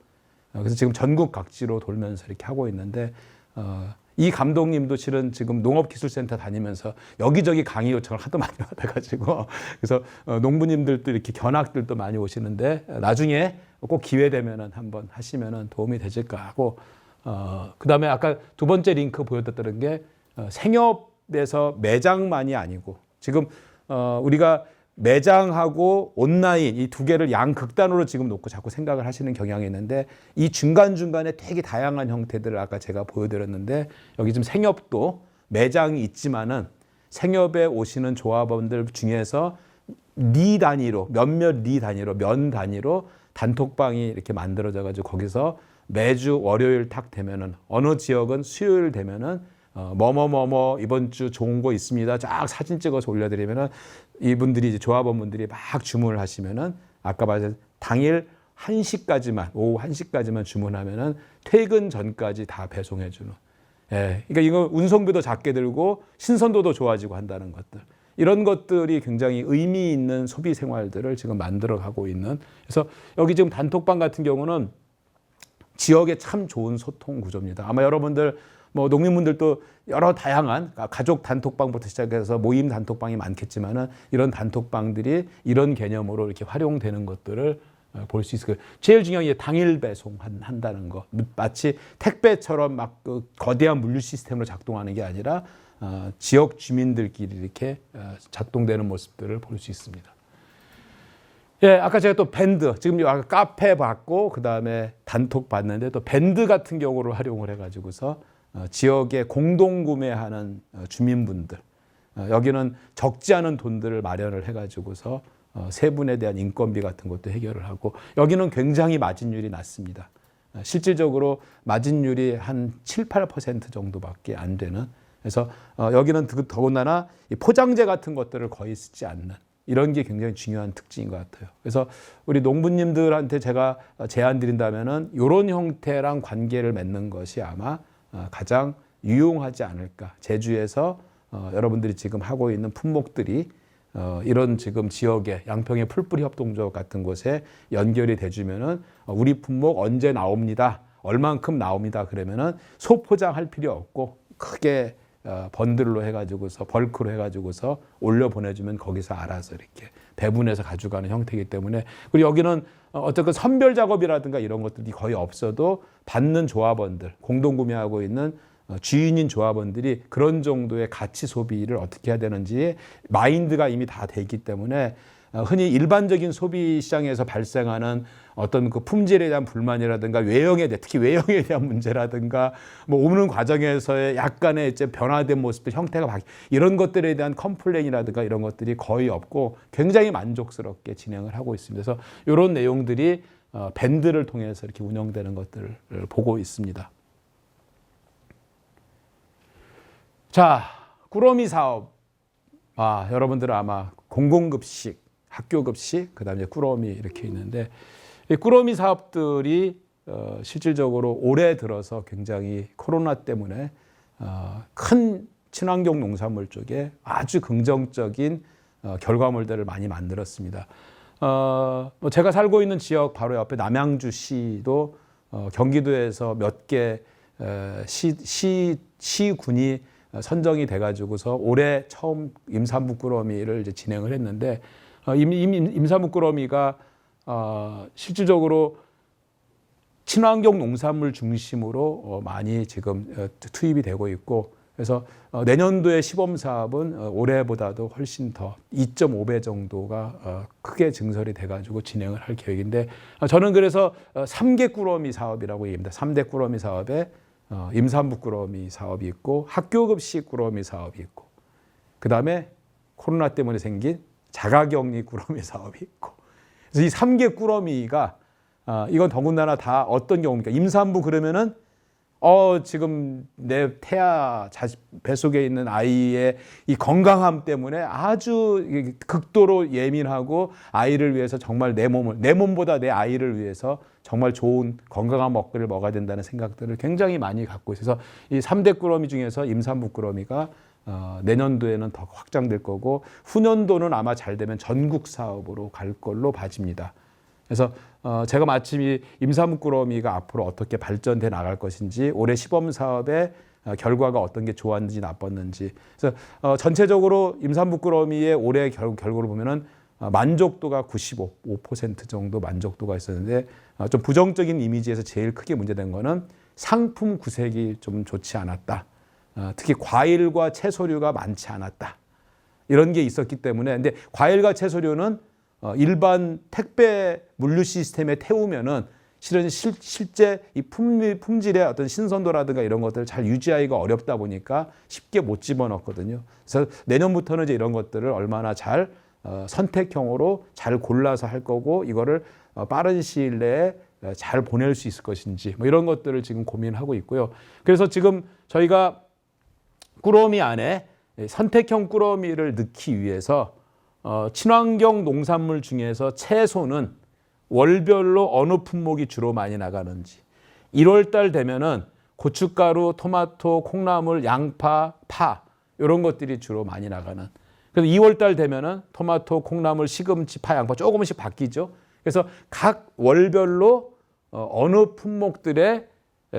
그래서 지금 전국 각지로 돌면서 이렇게 하고 있는데, 이 감독님도 실은 지금 농업기술센터 다니면서 여기저기 강의 요청을 하도 많이 받아가지고, 그래서 농부님들도 이렇게 견학들도 많이 오시는데, 나중에 꼭 기회 되면은 한번 하시면은 도움이 되실까 하고, 그 다음에 아까 두 번째 링크 보여드렸던 게 생협에서 매장만이 아니고, 지금 우리가 매장하고 온라인 이 두 개를 양극단으로 지금 놓고 자꾸 생각을 하시는 경향이 있는데, 이 중간중간에 되게 다양한 형태들을 아까 제가 보여드렸는데, 여기 지금 생협도 매장이 있지만은 생협에 오시는 조합원들 중에서 리 단위로, 몇몇 리 단위로, 면 단위로 단톡방이 이렇게 만들어져 가지고, 거기서 매주 월요일 탁 되면은, 어느 지역은 수요일 되면은 뭐뭐뭐뭐 이번 주 좋은 거 있습니다. 쫙 사진 찍어서 올려드리면은, 이분들이 이제 조합원분들이 막 주문을 하시면은, 아까 말한 당일 1시까지만, 오후 1시까지만 주문하면은 퇴근 전까지 다 배송해주는. 예, 그러니까 이거 운송비도 작게 들고 신선도도 좋아지고 한다는 것들. 이런 것들이 굉장히 의미 있는 소비 생활들을 지금 만들어가고 있는. 그래서 여기 지금 단톡방 같은 경우는 지역에 참 좋은 소통 구조입니다. 아마 여러분들 뭐 농민분들도 여러 다양한 가족 단톡방부터 시작해서 모임 단톡방이 많겠지만은 이런 단톡방들이 이런 개념으로 이렇게 활용되는 것들을 볼 수 있을 거예요. 제일 중요한 게 당일 배송한다는 거. 마치 택배처럼 막 그 거대한 물류 시스템으로 작동하는 게 아니라 지역 주민들끼리 이렇게 작동되는 모습들을 볼 수 있습니다. 예, 아까 제가 또 밴드, 지금 아까 카페 봤고 그다음에 단톡 봤는데 또 밴드 같은 경우를 활용을 해가지고서 지역에 공동 구매하는 주민분들, 여기는 적지 않은 돈들을 마련을 해가지고서 세분에 대한 인건비 같은 것도 해결을 하고, 여기는 굉장히 마진율이 낮습니다. 실질적으로 마진율이 한 7, 8% 정도밖에 안 되는. 그래서 여기는 더군다나 포장재 같은 것들을 거의 쓰지 않는, 이런 게 굉장히 중요한 특징인 것 같아요. 그래서 우리 농부님들한테 제가 제안 드린다면은 이런 형태랑 관계를 맺는 것이 아마 가장 유용하지 않을까. 제주에서 여러분들이 지금 하고 있는 품목들이 이런 지금 지역의 양평의 풀뿌리 협동조합 같은 곳에 연결이 돼주면은 우리 품목 언제 나옵니다, 얼만큼 나옵니다 그러면은 소포장할 필요 없고 크게 번들로 해가지고서 벌크로 해가지고서 올려 보내주면 거기서 알아서 이렇게 배분해서 가져가는 형태이기 때문에, 그리고 여기는 어쨌든 선별 작업이라든가 이런 것들이 거의 없어도 받는 조합원들, 공동 구매하고 있는 주인인 조합원들이 그런 정도의 가치 소비를 어떻게 해야 되는지 마인드가 이미 다 돼 있기 때문에 흔히 일반적인 소비 시장에서 발생하는 어떤 그 품질에 대한 불만이라든가 특히 외형에 대한 문제라든가 뭐 오는 과정에서의 약간의 이제 변화된 모습들, 형태가 이런 것들에 대한 컴플레인이라든가 이런 것들이 거의 없고 굉장히 만족스럽게 진행을 하고 있습니다. 그래서 이런 내용들이 밴드를 통해서 이렇게 운영되는 것들을 보고 있습니다. 자, 꾸러미 사업. 여러분들은 아마 공공급식, 학교급식, 그다음에 꾸러미 이렇게 있는데, 이 꾸러미 사업들이 실질적으로 올해 들어서 굉장히 코로나 때문에 큰 친환경 농산물 쪽에 아주 긍정적인 결과물들을 많이 만들었습니다. 제가 살고 있는 지역 바로 옆에 남양주시도 경기도에서 몇 개 시군이 선정이 돼가지고서 올해 처음 임산부 꾸러미를 이제 진행을 했는데, 임산부 꾸러미가 실질적으로 친환경 농산물 중심으로 많이 지금 투입이 되고 있고, 그래서 내년도의 시범 사업은 올해보다도 훨씬 더 2.5배 정도가 크게 증설이 돼가지고 진행을 할 계획인데, 저는 그래서 3개 꾸러미 사업이라고 얘기합니다. 3대 꾸러미 사업에 임산부 꾸러미 사업이 있고 학교급식 꾸러미 사업이 있고, 그 다음에 코로나 때문에 생긴 자가격리 꾸러미 사업이 있고, 그래서 이 3개 꾸러미가 이건 더군다나 다 어떤 경우입니까? 임산부 그러면은 지금 내 태아 뱃속에 있는 아이의 이 건강함 때문에 아주 극도로 예민하고 아이를 위해서 정말 내 몸보다 내 아이를 위해서 정말 좋은 건강한 먹거리를 먹어야 된다는 생각들을 굉장히 많이 갖고 있어서 이 3대 꾸러미 중에서 임산부 꾸러미가 내년도에는 더 확장될 거고, 후년도는 아마 잘 되면 전국 사업으로 갈 걸로 봐집니다. 그래서 제가 마침 이 임산부 꾸러미가 앞으로 어떻게 발전돼 나갈 것인지, 올해 시범 사업의 결과가 어떤 게 좋았는지 나빴는지, 그래서 전체적으로 임산부 꾸러미의 올해 결과를 보면은 만족도가 95% 정도 만족도가 있었는데, 좀 부정적인 이미지에서 제일 크게 문제된 거는 상품 구색이 좀 좋지 않았다. 특히 과일과 채소류가 많지 않았다. 이런 게 있었기 때문에, 근데 과일과 채소류는 일반 택배 물류 시스템에 태우면은 실제 이 품질의 어떤 신선도라든가 이런 것들을 잘 유지하기가 어렵다 보니까 쉽게 못 집어넣거든요. 그래서 내년부터는 이제 이런 것들을 얼마나 잘 선택형으로 잘 골라서 할 거고, 이거를 빠른 시일 내에 잘 보낼 수 있을 것인지, 뭐 이런 것들을 지금 고민하고 있고요. 그래서 지금 저희가 꾸러미 안에 선택형 꾸러미를 넣기 위해서 친환경 농산물 중에서 채소는 월별로 어느 품목이 주로 많이 나가는지, 1월 달 되면은 고춧가루, 토마토, 콩나물, 양파, 파 이런 것들이 주로 많이 나가는. 그래서 2월 달 되면은 토마토, 콩나물, 시금치, 파, 양파 조금씩 바뀌죠. 그래서 각 월별로 어느 품목들의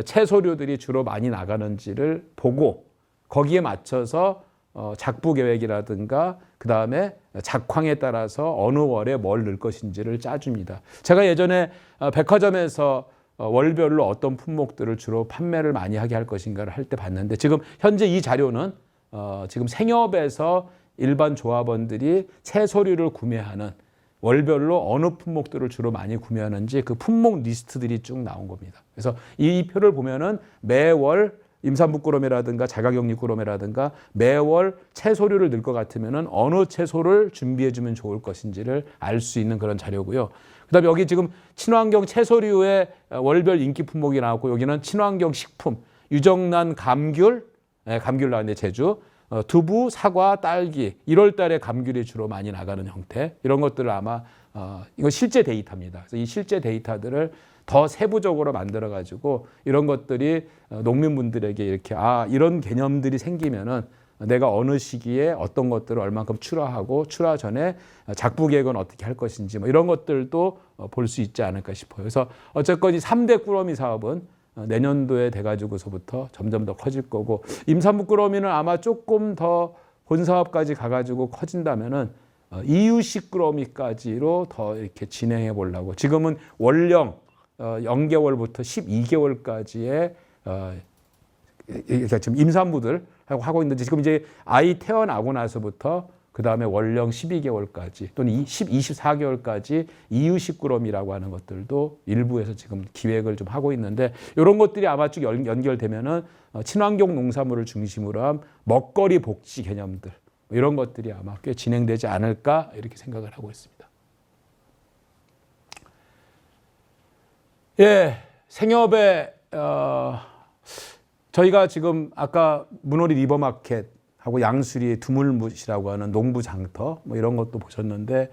채소류들이 주로 많이 나가는지를 보고 거기에 맞춰서 작부 계획이라든가 그다음에 작황에 따라서 어느 월에 뭘 넣을 것인지를 짜줍니다. 제가 예전에 백화점에서 월별로 어떤 품목들을 주로 판매를 많이 하게 할 것인가를 할 때 봤는데 지금 현재 이 자료는 지금 생협에서 일반 조합원들이 채소류를 구매하는 월별로 어느 품목들을 주로 많이 구매하는지 그 품목 리스트들이 쭉 나온 겁니다. 그래서 이 표를 보면은 매월 임산부 꾸러미라든가 자가격리 꾸러미라든가 매월 채소류를 넣을 것 같으면은 어느 채소를 준비해 주면 좋을 것인지를 알 수 있는 그런 자료고요. 그다음에 여기 지금 친환경 채소류의 월별 인기 품목이 나왔고 여기는 친환경 식품, 유정란 감귤, 감귤 나왔는데 제주, 두부, 사과, 딸기 1월 달에 감귤이 주로 많이 나가는 형태 이런 것들을 아마 이건 실제 데이터입니다. 그래서 이 실제 데이터들을 더 세부적으로 만들어 가지고 이런 것들이 농민분들에게 이렇게 이런 개념들이 생기면은 내가 어느 시기에 어떤 것들을 얼만큼 출하하고 출하 전에 작부 계획은 어떻게 할 것인지 뭐 이런 것들도 볼 수 있지 않을까 싶어요. 그래서 어쨌건 이 3대 꾸러미 사업은 내년도에 돼가지고서부터 점점 더 커질 거고 임산부 꾸러미는 아마 조금 더 본사업까지 가가지고 커진다면은 이유식 꾸러미까지로 더 이렇게 진행해 보려고 지금은 월령 0개월부터 12개월까지의 그러니까 지금 임산부들 하고 있는데 지금 이제 아이 태어나고 나서부터 그 다음에 월령 12개월까지 또는 24개월까지 이유식 꾸러미라고 하는 것들도 일부에서 지금 기획을 좀 하고 있는데 이런 것들이 아마 쭉 연결되면은 친환경 농산물을 중심으로 한 먹거리 복지 개념들 이런 것들이 아마 꽤 진행되지 않을까 이렇게 생각을 하고 있습니다. 예, 생협에 저희가 지금 아까 문호리 리버마켓 하고 양수리 두물무시라고 하는 농부 장터 뭐 이런 것도 보셨는데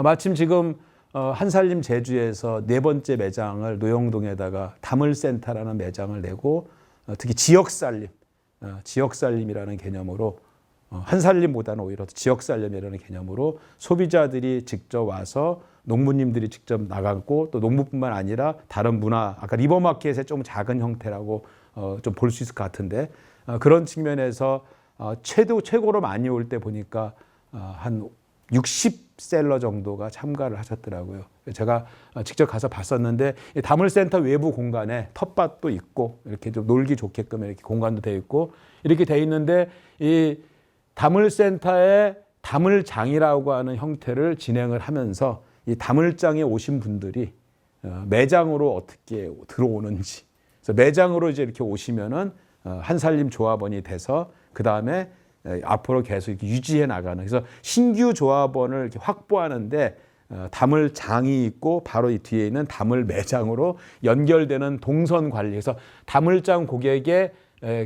마침 지금 한살림 제주에서 4번째 매장을 노영동에다가 다물센터라는 매장을 내고 특히 지역살림이라는 개념으로 한살림보다는 오히려 지역살림이라는 개념으로 소비자들이 직접 와서 농부님들이 직접 나가고 또 농부뿐만 아니라 다른 문화 아까 리버마켓의 좀 작은 형태라고 좀 볼 수 있을 것 같은데 그런 측면에서 최고로 많이 올 때 보니까 한 60셀러 정도가 참가를 하셨더라고요. 제가 직접 가서 봤었는데 다물센터 외부 공간에 텃밭도 있고 이렇게 좀 놀기 좋게끔 이렇게 공간도 되어 있고 이렇게 되어 있는데 이 다물센터의 다물장이라고 하는 형태를 진행을 하면서 이 다물장에 오신 분들이 매장으로 어떻게 들어오는지 그래서 매장으로 이제 이렇게 오시면은 한살림 조합원이 돼서 그 다음에 앞으로 계속 이렇게 유지해 나가는 그래서 신규 조합원을 이렇게 확보하는데 다물장이 있고 바로 이 뒤에 있는 다물 매장으로 연결되는 동선 관리 그래서 다물장 고객의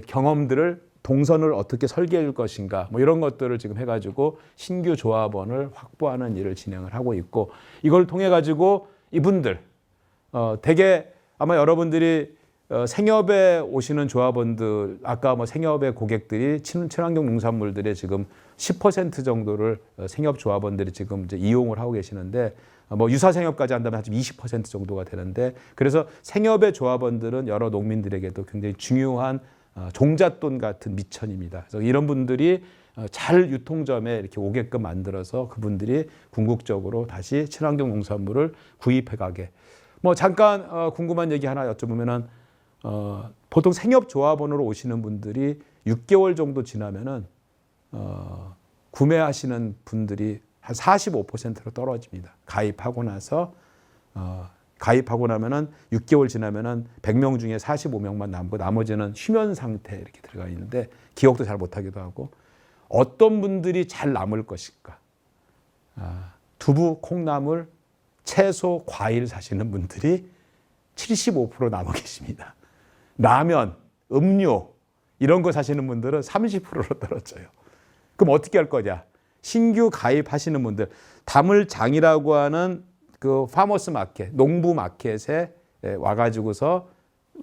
경험들을 동선을 어떻게 설계해 줄 것인가 뭐 이런 것들을 지금 해가지고 신규 조합원을 확보하는 일을 진행을 하고 있고 이걸 통해 가지고 이분들 되게 아마 여러분들이 생협에 오시는 조합원들 아까 뭐 생협의 고객들이 친환경 농산물들의 지금 10% 정도를 생협 조합원들이 지금 이제 이용을 하고 계시는데 뭐 유사생협까지 한다면 한 20% 정도가 되는데 그래서 생협의 조합원들은 여러 농민들에게도 굉장히 중요한 종잣돈 같은 미천입니다. 그래서 이런 분들이 잘 유통점에 이렇게 오게끔 만들어서 그분들이 궁극적으로 다시 친환경 농산물을 구입해 가게. 뭐 잠깐 궁금한 얘기 하나 여쭤보면은 보통 생협 조합원으로 오시는 분들이 6개월 정도 지나면은 구매하시는 분들이 한 45%로 떨어집니다. 가입하고 나면은 6개월 지나면은 100명 중에 45명만 남고 나머지는 휴면 상태 이렇게 들어가 있는데 기억도 잘 못하기도 하고 어떤 분들이 잘 남을 것일까? 두부, 콩나물, 채소, 과일 사시는 분들이 75% 남아 계십니다. 라면, 음료 이런 거 사시는 분들은 30%로 떨어져요. 그럼 어떻게 할 거냐? 신규 가입하시는 분들 다물장이라고 하는 그 파머스 마켓, 농부 마켓에 와가지고서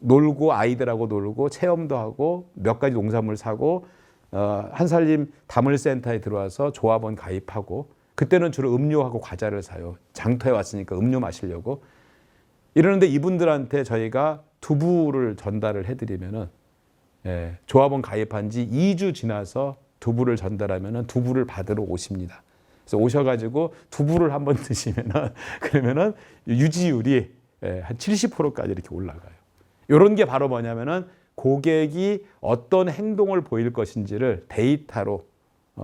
놀고 아이들하고 놀고 체험도 하고 몇 가지 농산물 사고 한살림 다물센터에 들어와서 조합원 가입하고 그때는 주로 음료하고 과자를 사요. 장터에 왔으니까 음료 마시려고. 이러는데 이분들한테 저희가 두부를 전달을 해드리면은 조합원 가입한 지 2주 지나서 두부를 전달하면은 두부를 받으러 오십니다. 그래서 오셔가지고 두부를 한번 드시면은 그러면은 유지율이 한 70%까지 이렇게 올라가요. 이런 게 바로 뭐냐면은 고객이 어떤 행동을 보일 것인지를 데이터로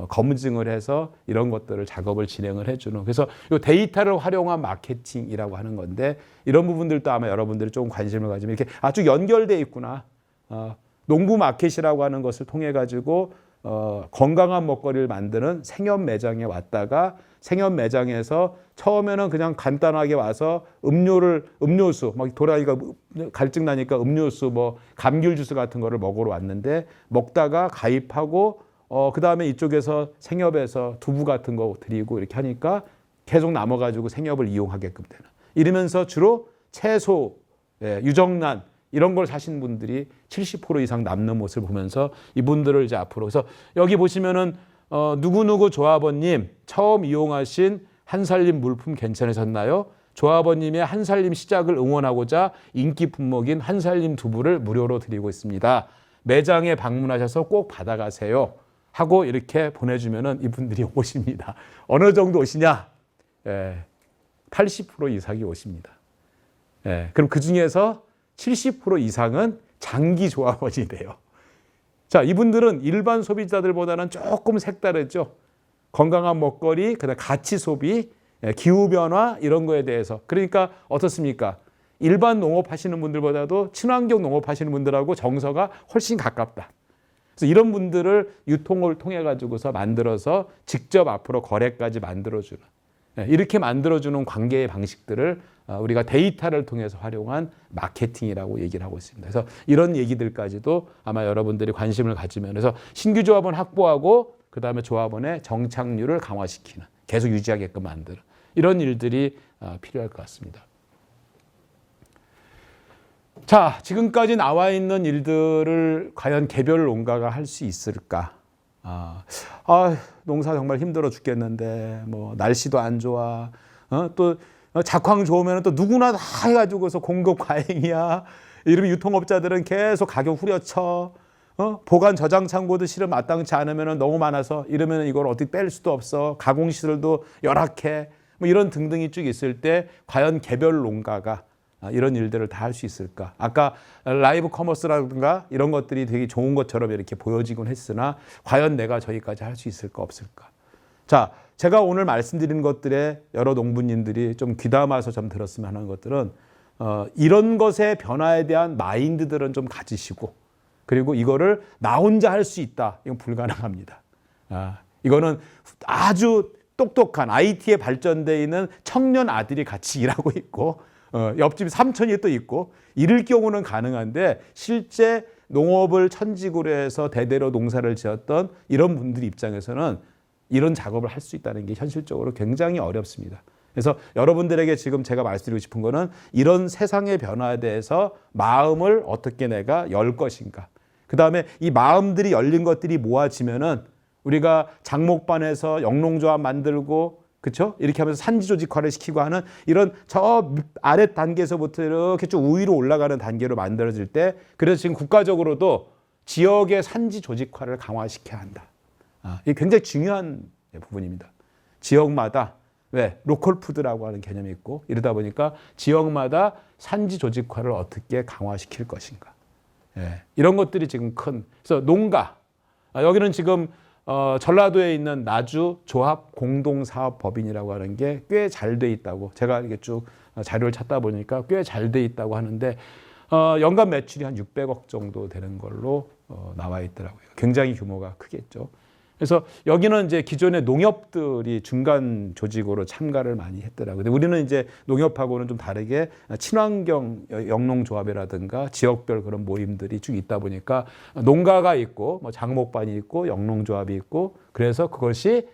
검증을 해서 이런 것들을 작업을 진행을 해주는, 그래서 이 데이터를 활용한 마케팅이라고 하는 건데, 이런 부분들도 아마 여러분들이 조금 관심을 가지면 이렇게 아주 연결돼 있구나. 농부 마켓이라고 하는 것을 통해 가지고 건강한 먹거리를 만드는 생협 매장에 왔다가 생협 매장에서 처음에는 그냥 간단하게 와서 음료수 막 도라이가 갈증 나니까 음료수 뭐 감귤 주스 같은 거를 먹으러 왔는데, 먹다가 가입하고 그 다음에 이쪽에서 생협에서 두부 같은 거 드리고 이렇게 하니까 계속 남아가지고 생협을 이용하게끔 되는, 이러면서 주로 채소, 유정란 이런 걸 사신 분들이 70% 이상 남는 모습을 보면서 이분들을 이제 앞으로, 그래서 여기 보시면은 누구누구 조합원님 처음 이용하신 한살림 물품 괜찮으셨나요? 조합원님의 한살림 시작을 응원하고자 인기 품목인 한살림 두부를 무료로 드리고 있습니다. 매장에 방문하셔서 꼭 받아가세요 하고 이렇게 보내주면은 이분들이 오십니다. 어느 정도 오시냐? 80% 이상이 오십니다. 그럼 그 중에서 70% 이상은 장기 조합원이 돼요. 자, 이분들은 일반 소비자들보다는 조금 색다르죠. 건강한 먹거리, 그다음 가치 소비, 기후 변화 이런 거에 대해서. 그러니까 어떻습니까? 일반 농업 하시는 분들보다도 친환경 농업 하시는 분들하고 정서가 훨씬 가깝다. 그래서 이런 분들을 유통을 통해 가지고서 만들어서 직접 앞으로 거래까지 만들어주는, 이렇게 만들어주는 관계의 방식들을 우리가 데이터를 통해서 활용한 마케팅이라고 얘기를 하고 있습니다. 그래서 이런 얘기들까지도 아마 여러분들이 관심을 가지면, 그래서 신규 조합원 확보하고 그 다음에 조합원의 정착률을 강화시키는, 계속 유지하게끔 만드는 이런 일들이 필요할 것 같습니다. 자, 지금까지 나와 있는 일들을 과연 개별 농가가 할 수 있을까? 농사 정말 힘들어 죽겠는데, 뭐 날씨도 안 좋아, 또 작황 좋으면 또 누구나 다 해가지고서 공급 과잉이야. 이러면 유통업자들은 계속 가격 후려쳐. 보관 저장 창고도 실은 마땅치 않으면 너무 많아서 이러면 이걸 어떻게 뺄 수도 없어. 가공시설도 열악해. 뭐 이런 등등이 쭉 있을 때 과연 개별 농가가 이런 일들을 다 할 수 있을까? 아까 라이브 커머스라든가 이런 것들이 되게 좋은 것처럼 이렇게 보여지곤 했으나 과연 내가 저기까지 할 수 있을까 없을까? 자, 제가 오늘 말씀드린 것들에 여러 농부님들이 좀 귀담아서 좀 들었으면 하는 것들은 이런 것의 변화에 대한 마인드들은 좀 가지시고, 그리고 이거를 나 혼자 할 수 있다. 이건 불가능합니다. 이거는 아주 똑똑한 IT에 발전되어 있는 청년 아들이 같이 일하고 있고 옆집 삼촌이 또 있고 이럴 경우는 가능한데, 실제 농업을 천직으로 해서 대대로 농사를 지었던 이런 분들 입장에서는 이런 작업을 할 수 있다는 게 현실적으로 굉장히 어렵습니다. 그래서 여러분들에게 지금 제가 말씀드리고 싶은 거는 이런 세상의 변화에 대해서 마음을 어떻게 내가 열 것인가. 그 다음에 이 마음들이 열린 것들이 모아지면은 우리가 장목반에서 영농조합 만들고, 그렇죠? 이렇게 하면서 산지 조직화를 시키고 하는 이런 저 아래 단계에서부터 이렇게 쭉 위로 올라가는 단계로 만들어질 때, 그래서 지금 국가적으로도 지역의 산지 조직화를 강화시켜야 한다. 이게 굉장히 중요한 부분입니다. 지역마다 왜 로컬 푸드라고 하는 개념이 있고, 이러다 보니까 지역마다 산지 조직화를 어떻게 강화시킬 것인가. 이런 것들이 지금 그래서 농가, 여기는 지금 전라도에 있는 나주 조합 공동사업법인이라고 하는 게 꽤 잘 돼 있다고, 제가 이렇게 쭉 자료를 찾다 보니까 꽤 잘 돼 있다고 하는데, 연간 매출이 한 600억 정도 되는 걸로 나와 있더라고요. 굉장히 규모가 크겠죠. 그래서 여기는 이제 기존의 농협들이 중간 조직으로 참가를 많이 했더라고요. 근데 우리는 이제 농협하고는 좀 다르게 친환경 영농조합이라든가 지역별 그런 모임들이 쭉 있다 보니까 농가가 있고, 뭐 장목반이 있고, 영농조합이 있고, 그래서 그것이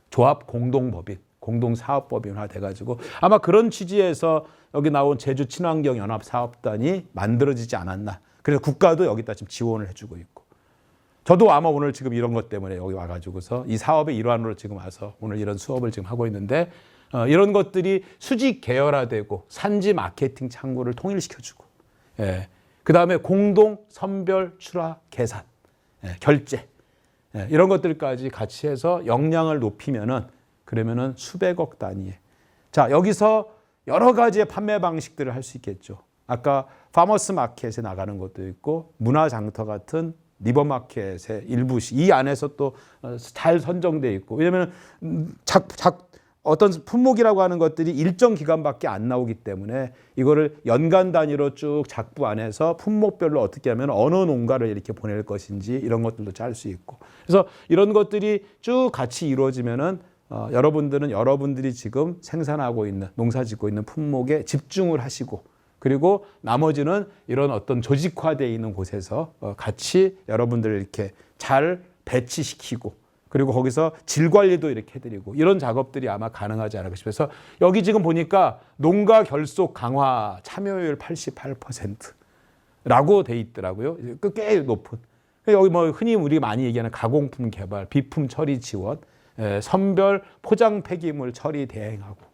조합 공동법인, 공동사업법인화 돼가지고 아마 그런 취지에서 여기 나온 제주 친환경 연합사업단이 만들어지지 않았나. 그래서 국가도 여기다 지금 지원을 해주고 있고. 저도 아마 오늘 지금 이런 것 때문에 여기 와가지고서 이 사업의 일환으로 지금 와서 오늘 이런 수업을 지금 하고 있는데 이런 것들이 수직 계열화되고 산지 마케팅 창구를 통일시켜주고 예. 그다음에 공동 선별 출하 계산 예. 결제 예. 이런 것들까지 같이 해서 역량을 높이면은 그러면은 수백억 단위에 자 여기서 여러 가지의 판매 방식들을 할 수 있겠죠. 아까 파머스 마켓에 나가는 것도 있고 문화장터 같은 리버마켓의 일부시 이 안에서 또 잘 선정돼 있고 왜냐하면 어떤 품목이라고 하는 것들이 일정 기간밖에 안 나오기 때문에 이거를 연간 단위로 쭉 작부 안에서 품목별로 어떻게 하면 어느 농가를 이렇게 보낼 것인지 이런 것들도 짤 수 있고 그래서 이런 것들이 쭉 같이 이루어지면은 여러분들은 여러분들이 지금 생산하고 있는 농사짓고 있는 품목에 집중을 하시고 그리고 나머지는 이런 어떤 조직화되어 있는 곳에서 같이 여러분들을 이렇게 잘 배치시키고 그리고 거기서 질 관리도 이렇게 해드리고 이런 작업들이 아마 가능하지 않을까 싶어서 여기 지금 보니까 농가 결속 강화 참여율 88%라고 돼 있더라고요. 꽤 높은. 여기 뭐 흔히 우리가 많이 얘기하는 가공품 개발, 비품 처리 지원, 선별 포장 폐기물 처리 대행하고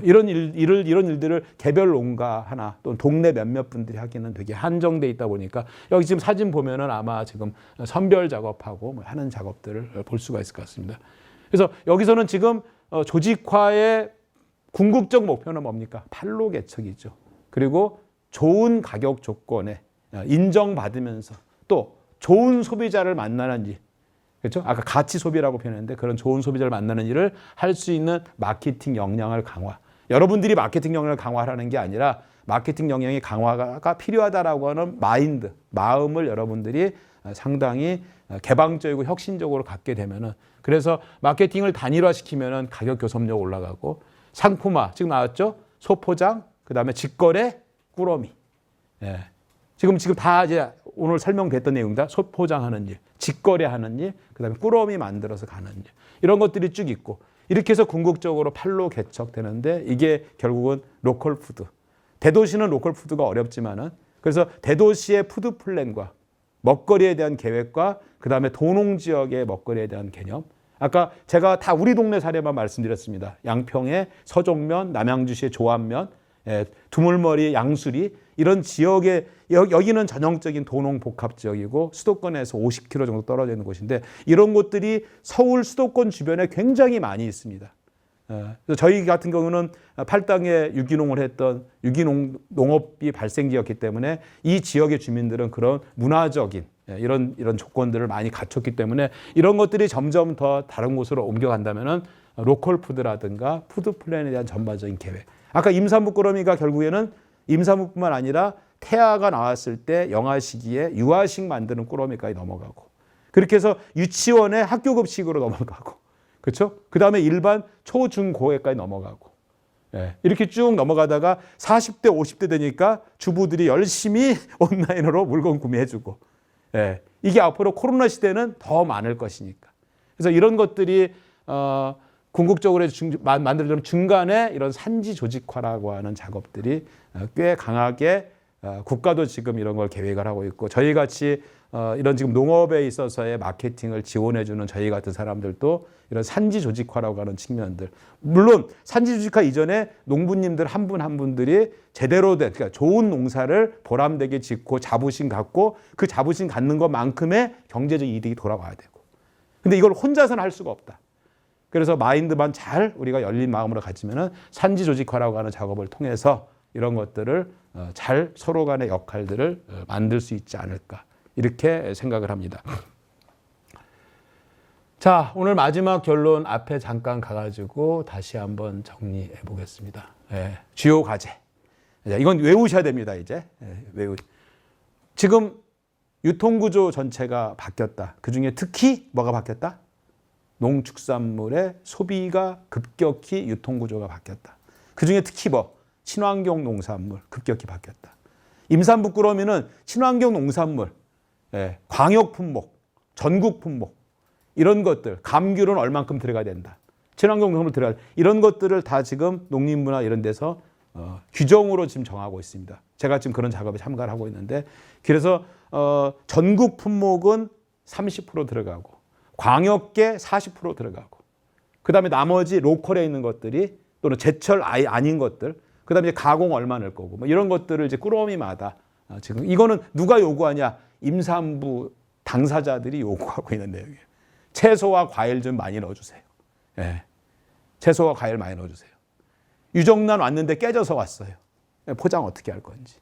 이런 일들을 개별 농가 하나 또는 동네 몇몇 분들이 하기는 되게 한정돼 있다 보니까 여기 지금 사진 보면은 아마 지금 선별 작업하고 뭐 하는 작업들을 볼 수가 있을 것 같습니다. 그래서 여기서는 지금 조직화의 궁극적 목표는 뭡니까? 판로 개척이죠. 그리고 좋은 가격 조건에 인정받으면서 또 좋은 소비자를 만나는 일. 그렇죠? 아까 가치 소비라고 표현했는데 그런 좋은 소비자를 만나는 일을 할 수 있는 마케팅 역량을 강화. 여러분들이 마케팅 역량을 강화하라는 게 아니라 마케팅 역량의 강화가 필요하다라고 하는 마인드, 마음을 여러분들이 상당히 개방적이고 혁신적으로 갖게 되면은 그래서 마케팅을 단일화시키면은 가격 교섭력 올라가고 상품화 지금 나왔죠? 소포장, 그다음에 직거래, 꾸러미. 예. 지금 다 이제 오늘 설명됐던 내용이다. 소포장하는 일, 직거래하는 일, 그다음에 꾸러미 만들어서 가는 일. 이런 것들이 쭉 있고 이렇게 해서 궁극적으로 판로 개척되는데 이게 결국은 로컬 푸드. 대도시는 로컬 푸드가 어렵지만은 그래서 대도시의 푸드 플랜과 먹거리에 대한 계획과 그다음에 도농 지역의 먹거리에 대한 개념. 아까 제가 다 우리 동네 사례만 말씀드렸습니다. 양평의 서종면, 남양주시의 조안면, 두물머리, 양수리 이런 지역에 여기는 전형적인 도농 복합 지역이고 수도권에서 50km 정도 떨어져 있는 곳인데 이런 곳들이 서울 수도권 주변에 굉장히 많이 있습니다. 그래서 저희 같은 경우는 팔당에 유기농을 했던 유기농 농업이 발생지였기 때문에 이 지역의 주민들은 그런 문화적인 이런 조건들을 많이 갖췄기 때문에 이런 것들이 점점 더 다른 곳으로 옮겨간다면은 로컬 푸드라든가 푸드 플랜에 대한 전반적인 계획. 아까 임산부 꾸러미가 결국에는 임산부뿐만 아니라 태아가 나왔을 때 영아 시기에 유아식 만드는 꾸러미까지 넘어가고 그렇게 해서 유치원의 학교 급식으로 넘어가고 그렇죠? 그다음에 일반 초, 중, 고에까지 넘어가고 이렇게 쭉 넘어가다가 40대, 50대 되니까 주부들이 열심히 온라인으로 물건 구매해주고 이게 앞으로 코로나 시대는 더 많을 것이니까 그래서 이런 것들이 궁극적으로 만들어주는 중간에 이런 산지 조직화라고 하는 작업들이 꽤 강하게 국가도 지금 이런 걸 계획을 하고 있고 저희 같이 이런 지금 농업에 있어서의 마케팅을 지원해주는 저희 같은 사람들도 이런 산지 조직화라고 하는 측면들 물론 산지 조직화 이전에 농부님들 한 분 한 분들이 제대로 된 그러니까 좋은 농사를 보람되게 짓고 자부심 갖고 그 자부심 갖는 것만큼의 경제적 이득이 돌아와야 되고 근데 이걸 혼자서는 할 수가 없다. 그래서 마인드만 잘 우리가 열린 마음으로 가지면은 산지 조직화라고 하는 작업을 통해서 이런 것들을 잘 서로 간의 역할들을 만들 수 있지 않을까 이렇게 생각을 합니다. 자, 오늘 마지막 결론 앞에 잠깐 가가지고 다시 한번 정리해 보겠습니다. 주요 과제. 이건 외우셔야 됩니다. 이제 지금 유통구조 전체가 바뀌었다. 그중에 특히 뭐가 바뀌었다? 농축산물의 소비가 급격히 유통구조가 바뀌었다. 그중에 특히 친환경 농산물 급격히 바뀌었다. 임산부 꾸러미는 친환경 농산물, 광역 품목, 전국 품목 이런 것들, 감귤은 얼만큼 들어가야 된다. 친환경 농산물 들어가야 된다. 이런 것들을 다 지금 농림부나 이런 데서 규정으로 지금 정하고 있습니다. 제가 지금 그런 작업에 참가를 하고 있는데 그래서 전국 품목은 30% 들어가고 광역계 40% 들어가고 그다음에 나머지 로컬에 있는 것들이 또는 제철 아닌 것들 그다음에 이제 가공 얼마 낼 거고 뭐 이런 것들을 이제 꾸러미마다 지금 이거는 누가 요구하냐? 임산부 당사자들이 요구하고 있는 내용이에요. 채소와 과일 좀 많이 넣어주세요. 예. 채소와 과일 많이 넣어주세요. 유정란 왔는데 깨져서 왔어요. 포장 어떻게 할 건지.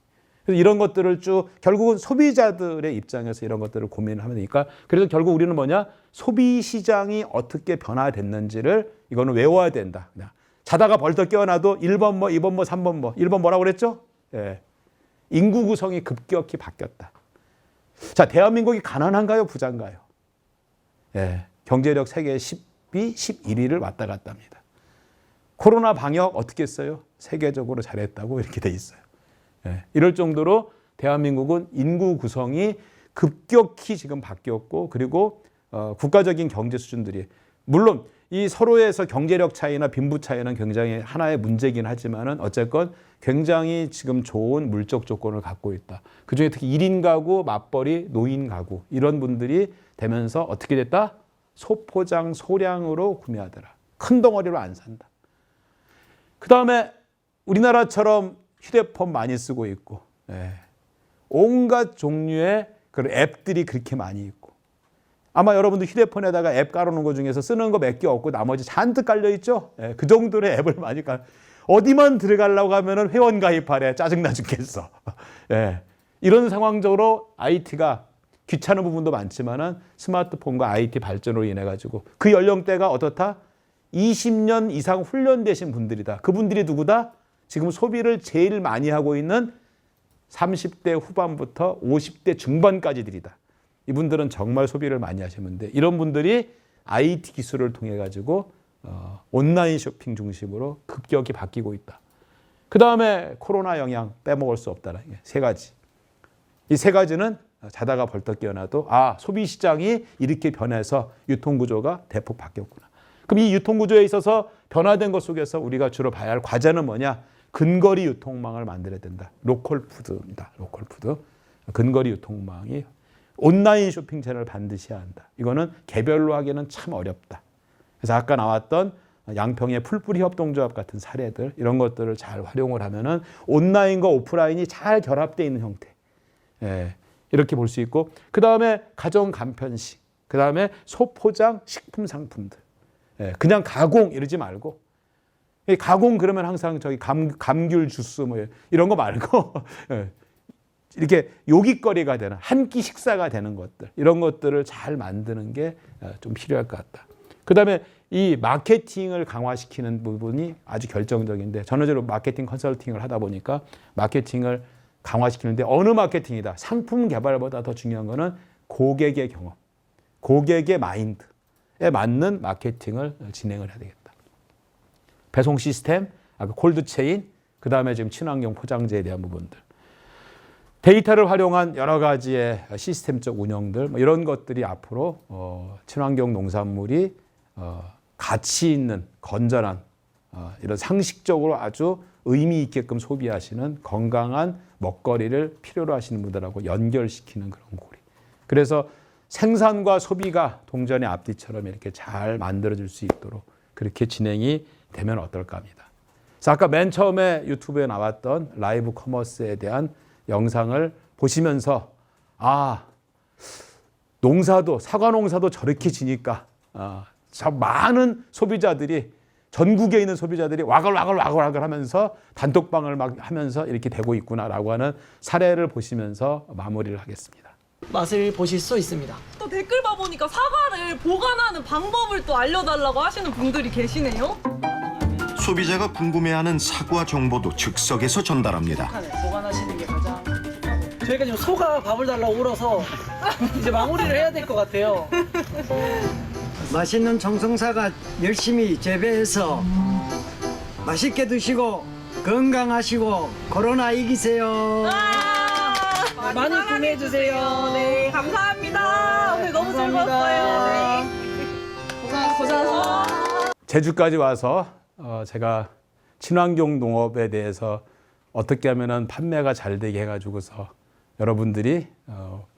그래서 이런 것들을 쭉 결국은 소비자들의 입장에서 이런 것들을 고민을 하면 되니까 그래서 결국 우리는 뭐냐? 소비 시장이 어떻게 변화됐는지를 이거는 외워야 된다. 그냥 자다가 벌떡 깨어나도 1번 뭐, 2번 뭐, 3번 뭐. 1번 뭐라고 그랬죠? 예. 인구 구성이 급격히 바뀌었다. 자, 대한민국이 가난한가요? 부자인가요? 예. 경제력 세계 10위, 11위를 왔다 갔다 합니다. 코로나 방역 어떻게 했어요? 세계적으로 잘했다고 이렇게 돼 있어요. 예. 이럴 정도로 대한민국은 인구 구성이 급격히 지금 바뀌었고 그리고 국가적인 경제 수준들이 물론 이 서로에서 경제력 차이나 빈부 차이는 굉장히 하나의 문제긴 하지만은 어쨌건 굉장히 지금 좋은 물적 조건을 갖고 있다. 그중에 특히 1인 가구, 맞벌이, 노인 가구 이런 분들이 되면서 어떻게 됐다? 소포장, 소량으로 구매하더라. 큰 덩어리로 안 산다. 그다음에 우리나라처럼 휴대폰 많이 쓰고 있고 온갖 종류의 그런 앱들이 그렇게 많이 있고 아마 여러분들 휴대폰에다가 앱 깔아놓은 것 중에서 쓰는 거 몇 개 없고 나머지 잔뜩 깔려있죠? 그 정도의 앱을 많이 어디만 들어가려고 하면은 회원 가입하래. 짜증나 죽겠어. 이런 상황적으로 IT가 귀찮은 부분도 많지만은 스마트폰과 IT 발전으로 인해 가지고 그 연령대가 어떻다? 20년 이상 훈련되신 분들이다. 그분들이 누구다? 지금 소비를 제일 많이 하고 있는 30대 후반부터 50대 중반까지들이다. 이분들은 정말 소비를 많이 하시는데 이런 분들이 IT 기술을 통해 가지고 온라인 쇼핑 중심으로 급격히 바뀌고 있다. 그 다음에 코로나 영향 빼먹을 수 없다는 게 세 가지. 이 세 가지는 자다가 벌떡 깨어나도 소비 시장이 이렇게 변해서 유통 구조가 대폭 바뀌었구나. 그럼 이 유통 구조에 있어서 변화된 것 속에서 우리가 주로 봐야 할 과제는 뭐냐? 근거리 유통망을 만들어야 된다. 로컬 푸드입니다. 로컬 푸드. 근거리 유통망이 온라인 쇼핑 채널을 반드시 해야 한다. 이거는 개별로 하기는 참 어렵다. 그래서 아까 나왔던 양평의 풀뿌리 협동조합 같은 사례들 이런 것들을 잘 활용을 하면은 온라인과 오프라인이 잘 결합되어 있는 형태. 이렇게 볼 수 있고 그 다음에 가정 간편식, 그 다음에 소포장 식품 상품들. 그냥 가공 이러지 말고 가공 그러면 항상 저기 감귤 주스 뭐 이런 거 말고 이렇게 요깃거리가 되는 한 끼 식사가 되는 것들 이런 것들을 잘 만드는 게 좀 필요할 것 같다. 그다음에 이 마케팅을 강화시키는 부분이 아주 결정적인데 전체적으로 마케팅 컨설팅을 하다 보니까 마케팅을 강화시키는데 어느 마케팅이다. 상품 개발보다 더 중요한 거는 고객의 경험, 고객의 마인드에 맞는 마케팅을 진행을 해야 되겠다. 배송 시스템, 콜드체인, 그다음에 지금 친환경 포장재에 대한 부분들. 데이터를 활용한 여러 가지의 시스템적 운영들 이런 것들이 앞으로 친환경 농산물이 가치 있는 건전한 이런 상식적으로 아주 의미 있게끔 소비하시는 건강한 먹거리를 필요로 하시는 분들하고 연결시키는 그런 고리. 그래서 생산과 소비가 동전의 앞뒤처럼 이렇게 잘 만들어질 수 있도록 그렇게 진행이 되면 어떨까 합니다. 그래서 아까 맨 처음에 유튜브에 나왔던 라이브 커머스에 대한 영상을 보시면서 농사도 사과 농사도 저렇게 지니까 참 많은 소비자들이 전국에 있는 소비자들이 와글와글 하면서 단톡방을 막 하면서 이렇게 되고 있구나라고 하는 사례를 보시면서 마무리를 하겠습니다. 맛을 보실 수 있습니다. 또 댓글 봐보니까 사과를 보관하는 방법을 또 알려달라고 하시는 분들이 계시네요. 소비자가 궁금해하는 사과 정보도 즉석에서 전달합니다. 보관하시는 게 가장 저희가 지금 소가 밥을 달라고 울어서 이제 마무리를 해야 될 것 같아요. 맛있는 청송사과 열심히 재배해서 맛있게 드시고 건강하시고 코로나 이기세요. 많이 구매해 주세요. 네, 감사합니다. 오늘 너무 즐거웠어요. 네. 고생하셨습니다. 제주까지 와서 제가 친환경 농업에 대해서 어떻게 하면은 판매가 잘 되게 해가지고서 여러분들이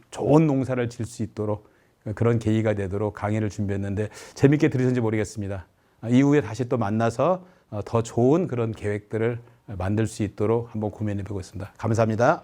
좋은 농사를 질 수 있도록 그런 계기가 되도록 강의를 준비했는데 재밌게 들으셨는지 모르겠습니다. 이후에 다시 또 만나서 더 좋은 그런 계획들을 만들 수 있도록 한번 고민해 보겠습니다. 감사합니다.